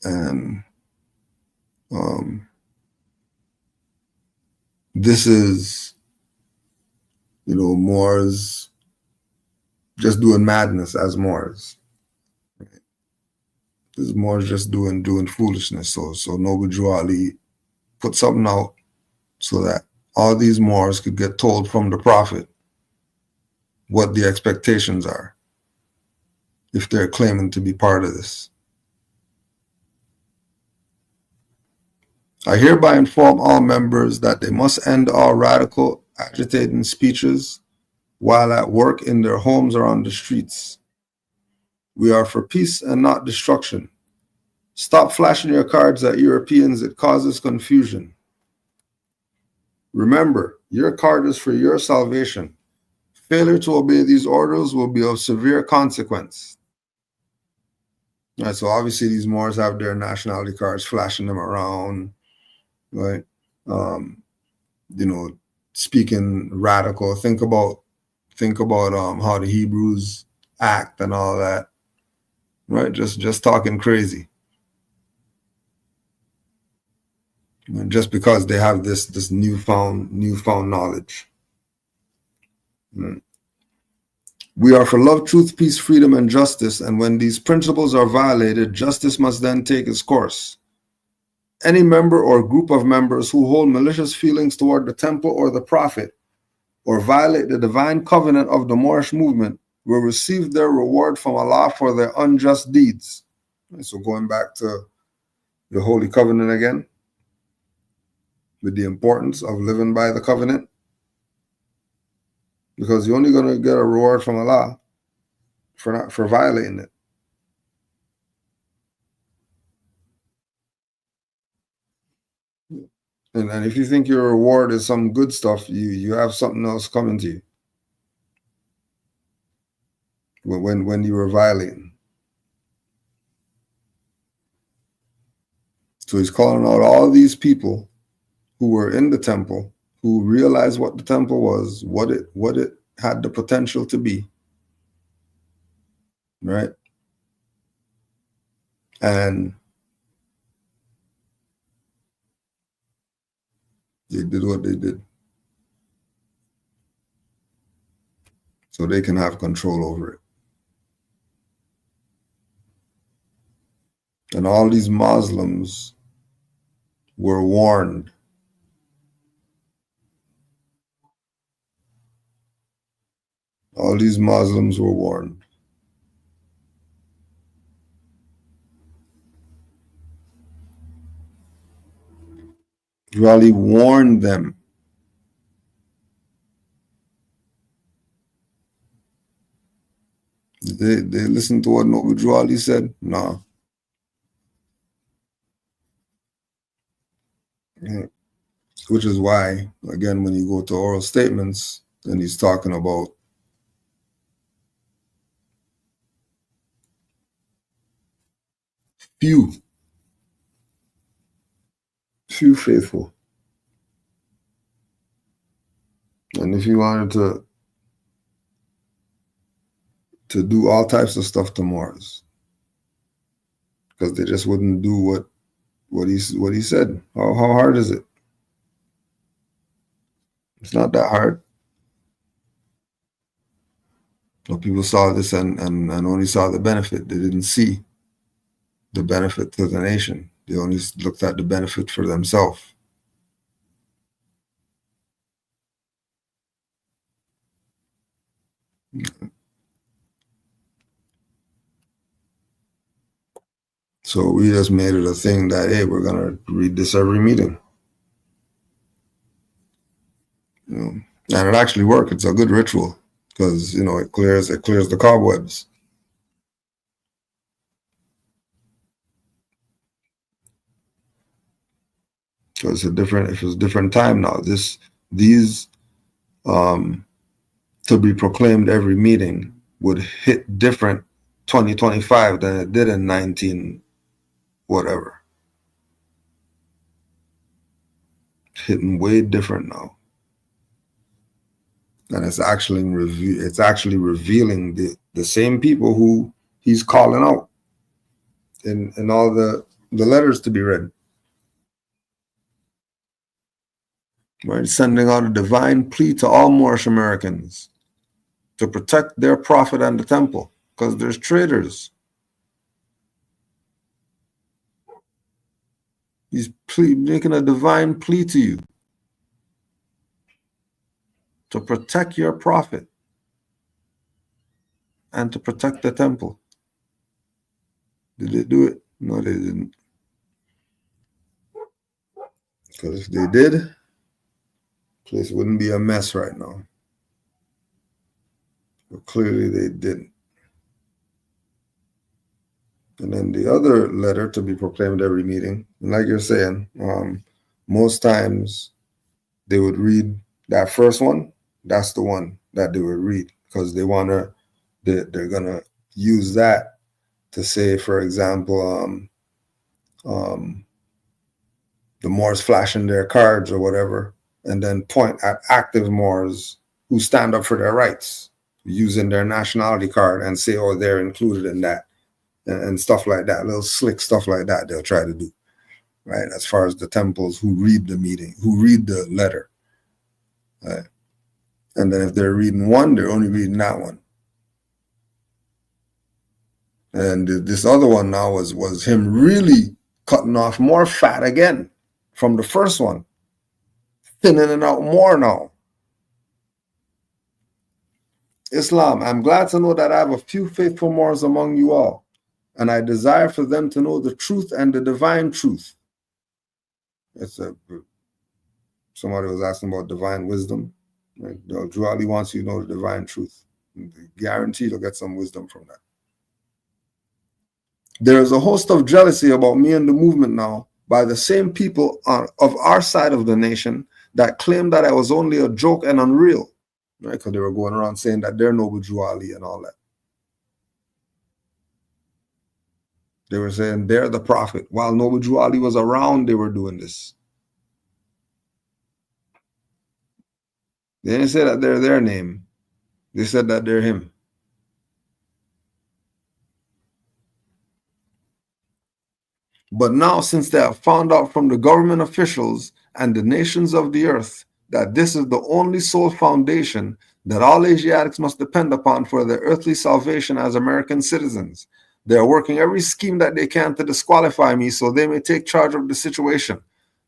And this is, Moors just doing madness as Moors. This is Moors just doing foolishness. So Noble Drew Ali put something out so that all these Moors could get told from the Prophet what the expectations are if they're claiming to be part of this. I hereby inform all members that they must end all radical, agitating speeches while at work in their homes or on the streets. We are for peace and not destruction. Stop flashing your cards at Europeans. It causes confusion. Remember, your card is for your salvation. Failure to obey these orders will be of severe consequence. All right, so obviously these Moors have their nationality cards, flashing them around, right? Speaking radical. Think about how the Hebrews act and all that, right? Just talking crazy. And just because they have this newfound knowledge. We are for love, truth, peace, freedom, and justice, and when these principles are violated, justice must then take its course. Any member or group of members who hold malicious feelings toward the temple or the prophet, or violate the divine covenant of the Moorish movement, will receive their reward from Allah for their unjust deeds. And so going back to the Holy Covenant again, with the importance of living by the covenant, because you're only going to get a reward from Allah for violating it. And if you think your reward is some good stuff, you have something else coming to you when you were violating. So he's calling out all these people who were in the temple, who realized what the temple was, what it had the potential to be, right? And they did what they did. So they can have control over it. And all these Muslims were warned. All these Muslims were warned. Raleigh warned them. They listened to what Noble Drew Ali said? No. Which is why, again, when you go to oral statements, and he's talking about few faithful. And if you wanted to do all types of stuff to Moors, because they just wouldn't do what he said. How hard is it? It's not that hard. So people saw this and only saw the benefit. They didn't see the benefit to the nation. They only looked at the benefit for themselves. So we just made it a thing that, hey, we're gonna read this every meeting. You know, and it actually worked. It's a good ritual because, you know, it clears the cobwebs. So it's a different time now. These to be proclaimed every meeting would hit different 2025 than it did in 19 whatever. Hitting way different now. And it's actually revealing the same people who he's calling out in all the letters to be read. Right? Sending out a divine plea to all Moorish Americans to protect their prophet and the temple, because there's traitors. He's making a divine plea to you to protect your prophet and to protect the temple. Did they do it? No, they didn't. Because if they did, the place wouldn't be a mess right now. But clearly they didn't. And then the other letter to be proclaimed every meeting, and like you're saying, most times they would read that first one. That's the one that they would read because they're gonna use that to say, for example, the Moors flashing their cards or whatever, and then point at active Moors who stand up for their rights using their nationality card and say, oh, they're included in that. And stuff like that, little slick stuff like that they'll try to do, right? As far as the temples who read the meeting, who read the letter, right? And then if they're reading one, they're only reading that one. And this other one now was him really cutting off more fat again from the first one, thinning it out more now. Islam, I'm glad to know that I have a few faithful Moors among you all, and I desire for them to know the truth and the divine truth. Somebody was asking about divine wisdom. Right? Drew Ali wants you to know the divine truth. Guaranteed you'll get some wisdom from that. There is a host of jealousy about me and the movement now by the same people of our side of the nation that claim that I was only a joke and unreal, right? Because they were going around saying that they're Noble Drew Ali and all that. They were saying they're the prophet. While Noble Drew Ali was around, they were doing this. They didn't say that they're their name. They said that they're him. But now, since they have found out from the government officials and the nations of the earth that this is the only sole foundation that all Asiatics must depend upon for their earthly salvation as American citizens, they are working every scheme that they can to disqualify me so they may take charge of the situation.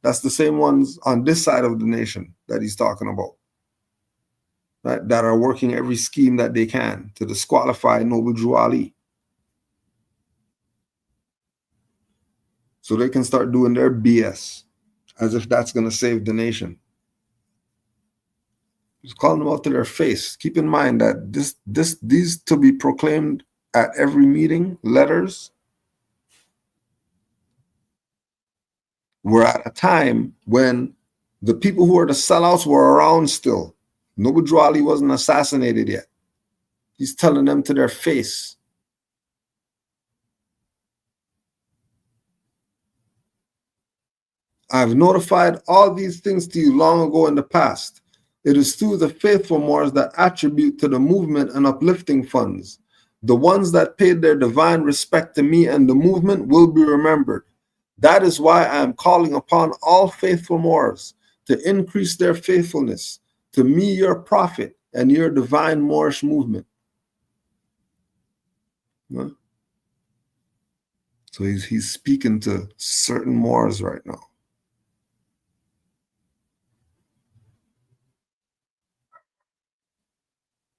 That's the same ones on this side of the nation that he's talking about, right? That are working every scheme that they can to disqualify Noble Drew Ali, so they can start doing their BS as if that's going to save the nation. Just calling them out to their face. Keep in mind that these to be proclaimed at every meeting, letters, were at a time when the people who were the sellouts were around still. Noble Drew Ali wasn't assassinated yet. He's telling them to their face. I've notified all these things to you long ago in the past. It is through the faithful Moors that attribute to the movement and uplifting funds. The ones that paid their divine respect to me and the movement will be remembered. That is why I am calling upon all faithful Moors to increase their faithfulness to me, your prophet, and your divine Moorish movement. So he's speaking to certain Moors right now.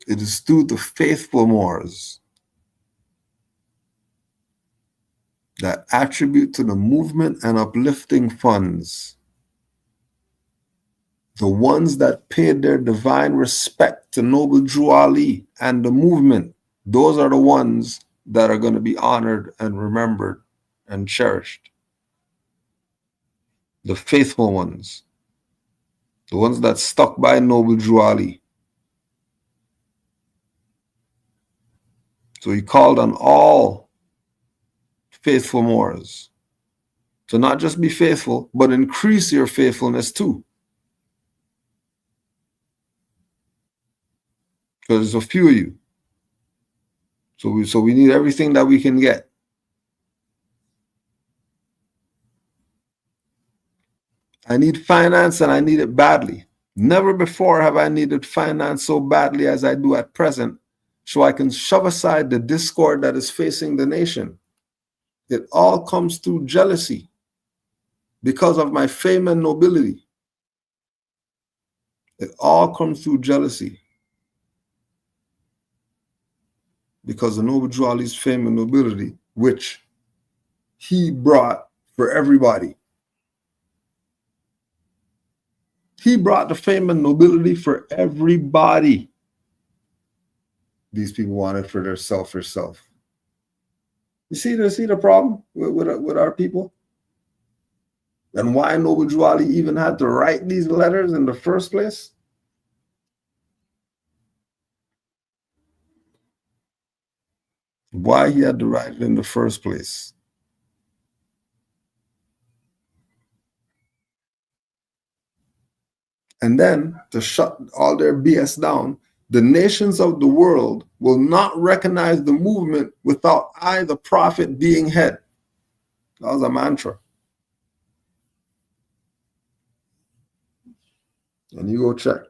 It is through the faithful Moors that attribute to the movement and uplifting funds, the ones that paid their divine respect to Noble Drew Ali and the movement. Those are the ones that are going to be honored and remembered and cherished. The faithful ones, the ones that stuck by Noble Drew Ali. So he called on all faithful Moors to not just be faithful, but increase your faithfulness too. Because there's a few of you. So we need everything that we can get. I need finance and I need it badly. Never before have I needed finance so badly as I do at present, so I can shove aside the discord that is facing the nation. It all comes through jealousy because of my fame and nobility. It all comes through jealousy because of Noble Drew Ali's fame and nobility, which he brought for everybody. He brought the fame and nobility for everybody. These people want it for their selfish self. You see the problem with our people? And why Noble Drew Ali even had to write these letters in the first place? Why he had to write it in the first place? And then to shut all their BS down, the nations of the world will not recognize the movement without I, the prophet, being head. That was a mantra. And you go check.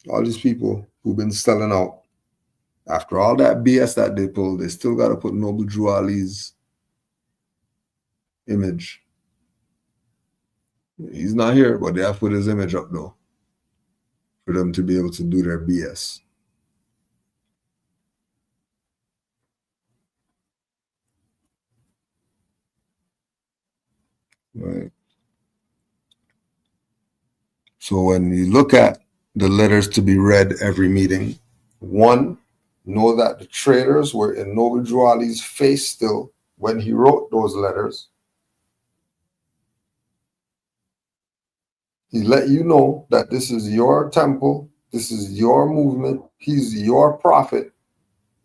All these people who've been selling out, after all that BS that they pulled, they still got to put Noble Drew Ali's image. He's not here, but they have to put his image up though, for them to be able to do their BS. Right. So when you look at the letters to be read every meeting, one, know that the traders were in Noble Drew Ali's face still when he wrote those letters. He let you know that this is your temple, this is your movement, he's your prophet.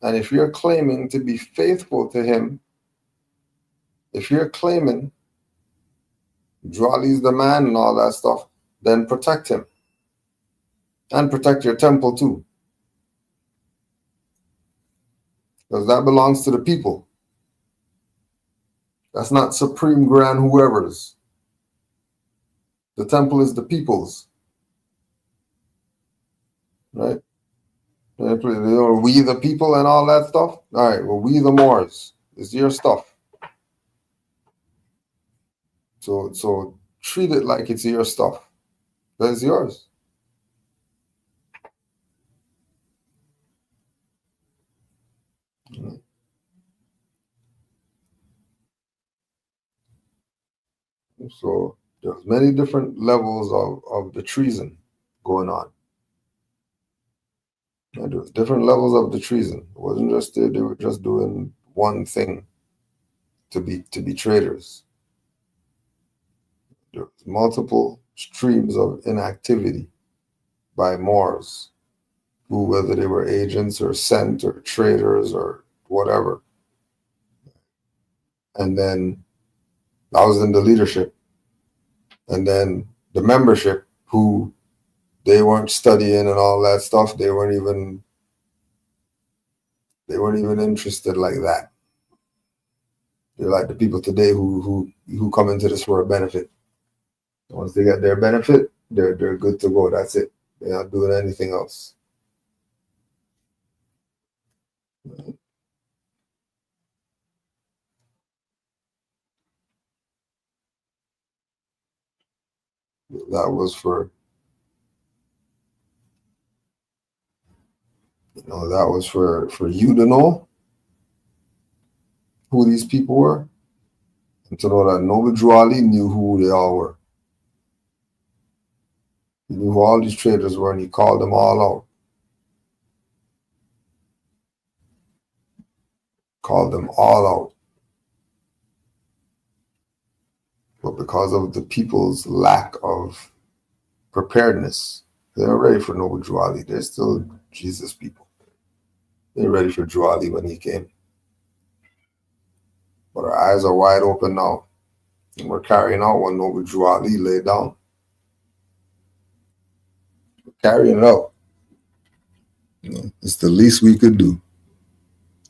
And if you're claiming to be faithful to him, if you're claiming Drew Ali's the man and all that stuff, then protect him. And protect your temple too. Because that belongs to the people. That's not supreme grand whoever's. The temple is the people's. Right? We the people and all that stuff. All right, well, we the Moors. It's your stuff. So treat it like it's your stuff. That's yours. So there's many different levels of the treason going on. And there's different levels of the treason. It wasn't just they were just doing one thing to be traitors. There's multiple streams of inactivity by Moors, who, whether they were agents or sent or traitors or whatever. And then I was in the leadership. And then the membership, who they weren't studying and all that stuff. They weren't even interested like that. They're like the people today who come into this for a benefit. Once they get their benefit, they're good to go. That's it. They're not doing anything else. That was for, that was for you to know who these people were, and to know that Noble Drew Ali knew who they all were. He knew who all these traders were, and he called them all out. Called them all out. But because of the people's lack of preparedness, they're ready for Noble Drew Ali. They're still Jesus people. They're ready for Drew Ali when he came. But our eyes are wide open now. And we're carrying out what Noble Drew Ali laid down. We're carrying it out. It's the least we could do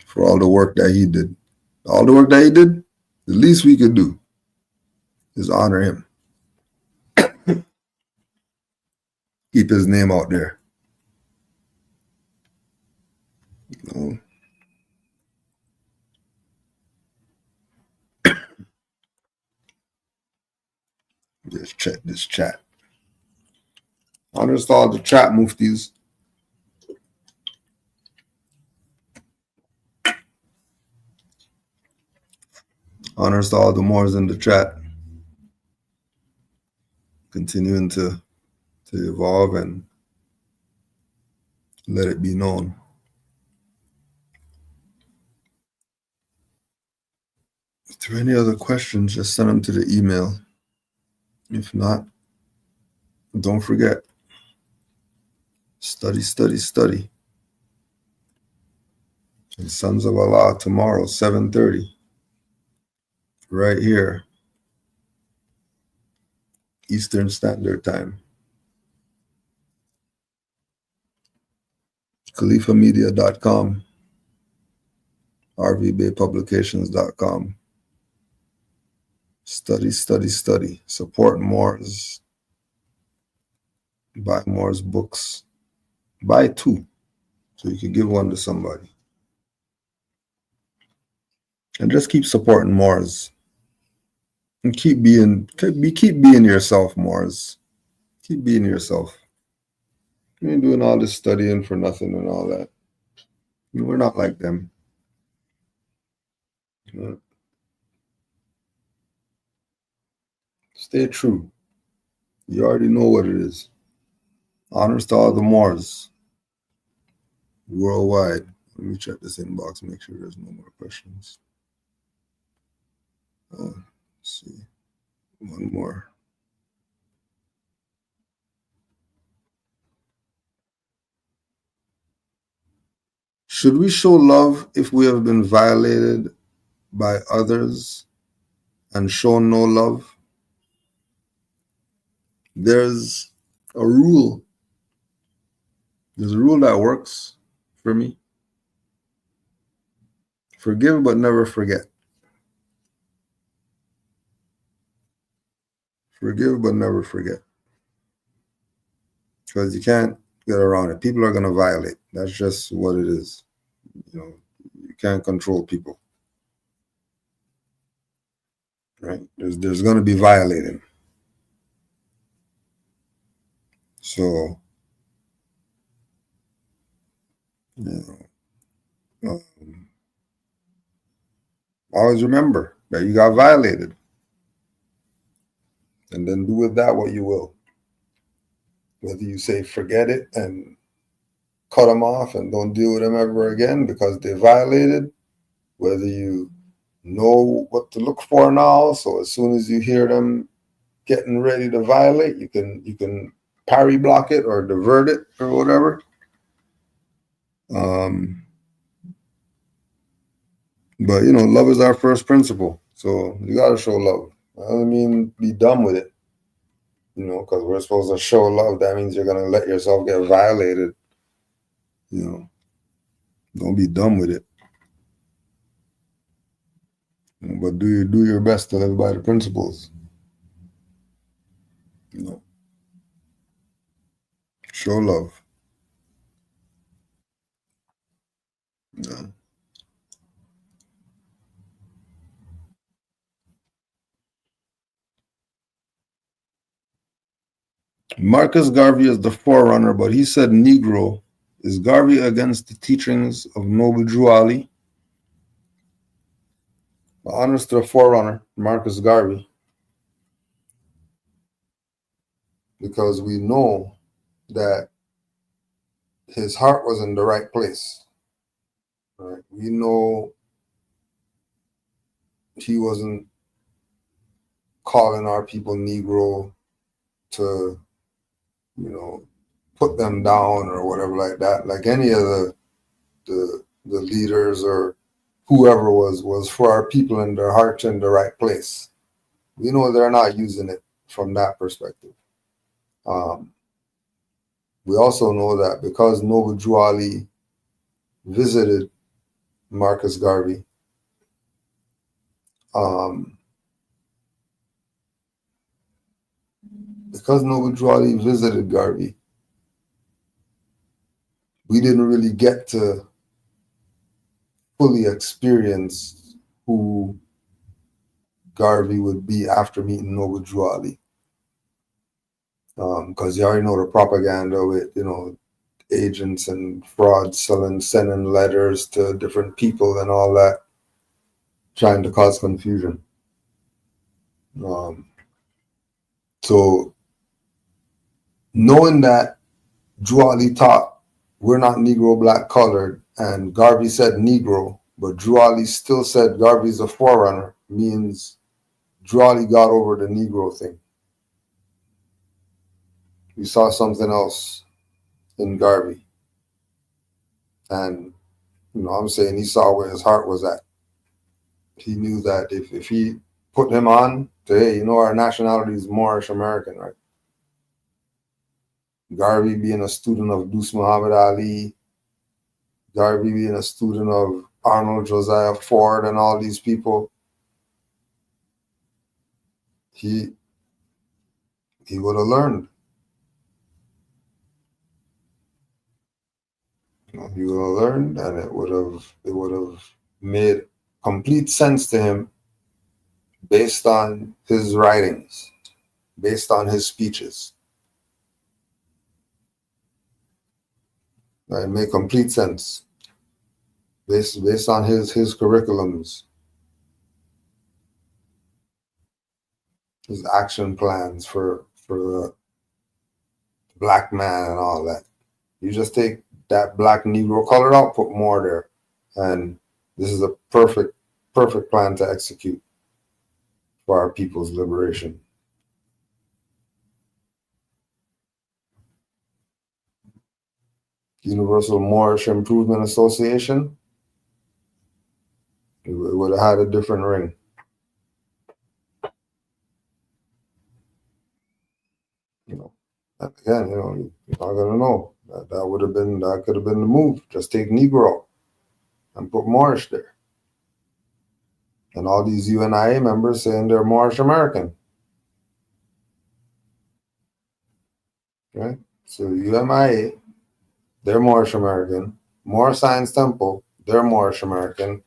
for all the work that he did. All the work that he did, the least we could do is honor him. Keep his name out there. Just check this chat. Honors to all the chat muftis. Honors to all the Moors in the chat. Continuing to evolve and let it be known. If there are any other questions, just send them to the email. If not, don't forget. Study, study, study. And Sons of Allah tomorrow, 7:30. Right here. Eastern Standard Time. khalifamedia.com. rvbaypublications.com. Study, study, study. Support Moors. Buy Moors books. Buy 2, so you can give one to somebody. And just keep supporting Moors. And keep being yourself, Moors. Keep being yourself. You ain't doing all this studying for nothing and all that. We're not like them. Stay true. You already know what it is. Honors to all the Moors worldwide. Let me check this inbox, make sure there's no more questions. Let's see. One more. Should we show love if we have been violated by others and show no love? There's a rule. There's a rule that works for me. Forgive but never forget. Forgive but never forget. Because you can't get around it. People are going to violate. That's just what it is. You can't control people. Right? There's going to be violating. So, always remember that you got violated. And then do with that what you will. Whether you say forget it and cut them off and don't deal with them ever again because they violated, whether you know what to look for now, so as soon as you hear them getting ready to violate, you can parry block it or divert it or whatever. But love is our first principle, so you got to show love. I don't mean be dumb with it, because we're supposed to show love. That means you're gonna let yourself get violated. Don't be dumb with it. But do your best to live by the principles. Show love. Marcus Garvey is the forerunner, but he said Negro. Is Garvey against the teachings of Noble Drew Ali? Honors to the forerunner, Marcus Garvey, because we know that his heart was in the right place. Right? We know he wasn't calling our people Negro to, put them down or whatever like that. Like any of the leaders or whoever was for our people in their heart in the right place. We know they're not using it from that perspective. We also know that because Noble Drew Ali visited Marcus Garvey, because Noble Drew Ali visited Garvey, we didn't really get to fully experience who Garvey would be after meeting Noble Drew Ali. Because you already know the propaganda with, agents and frauds sending letters to different people and all that, trying to cause confusion. So knowing that Drew Ali taught we're not Negro, black, colored, and Garvey said Negro, but Drew Ali still said Garvey's a forerunner, means Drew Ali got over the Negro thing. We saw something else in Garvey. And, I'm saying he saw where his heart was at. He knew that if he put him on to, hey, our nationality is Moorish American, right? Garvey being a student of Deuce Muhammad Ali, Garvey being a student of Arnold Josiah Ford and all these people, he would have learned. He would have learned, and it would have made complete sense to him based on his writings, based on his speeches. It made complete sense based on his curriculums, his action plans for the black man and all that. You just take that black Negro color out, put more there, and this is a perfect plan to execute for our people's liberation. Universal Moorish Improvement Association, it would have had a different ring. And again, you're not gonna know. That could have been the move. Just take Negro and put Moorish there. And all these UNIA members saying they're Moorish American. Right? So UMIA, they're Moorish American. Moor Science Temple, they're Moorish American.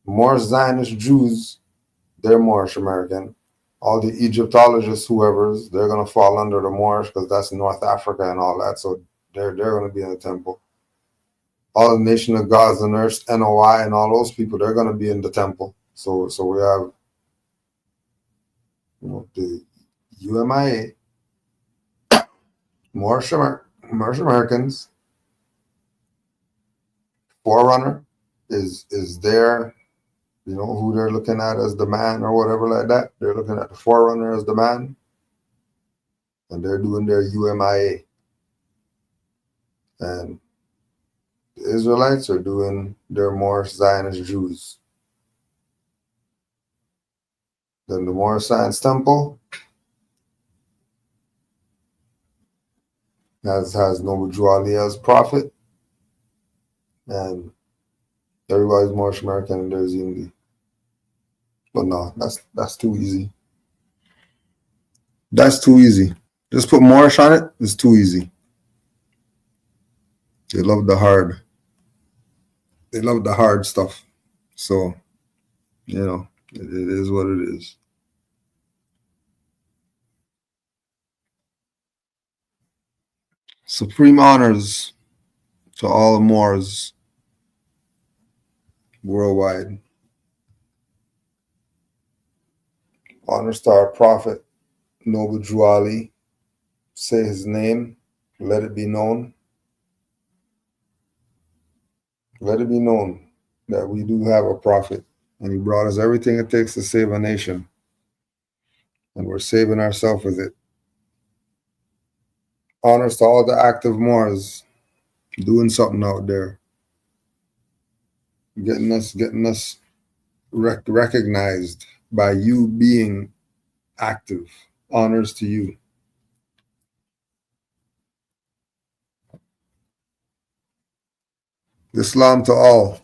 Moor Zionist Jews, they're Moorish American. All the Egyptologists, whoever's, they're going to fall under the Moorish because that's North Africa and all that. So they're going to be in the temple. All the Nation of Gods and Earth, NOI, and all those people, they're going to be in the temple. So we have the UMIA, Moorish Americans. Forerunner is there, who they're looking at as the man or whatever like that. They're looking at the forerunner as the man, and they're doing their UMIA. And the Israelites are doing their Moorish Zionist Jews. Then the Moorish Science Temple has Noble Drew Ali as prophet, and everybody's Moorish American and there's unity. But no, that's too easy. That's too easy. Just put Moorish on it. It's too easy. They love the hard. They love the hard stuff. So, it is what it is. Supreme honors to all the Moors worldwide. Honors to our Prophet, Noble Juali. Say his name, let it be known. Let it be known that we do have a prophet, and he brought us everything it takes to save a nation, and we're saving ourselves with it. Honors to all the active Moors doing something out there, getting us recognized by you being active. Honors to you. Islam to all.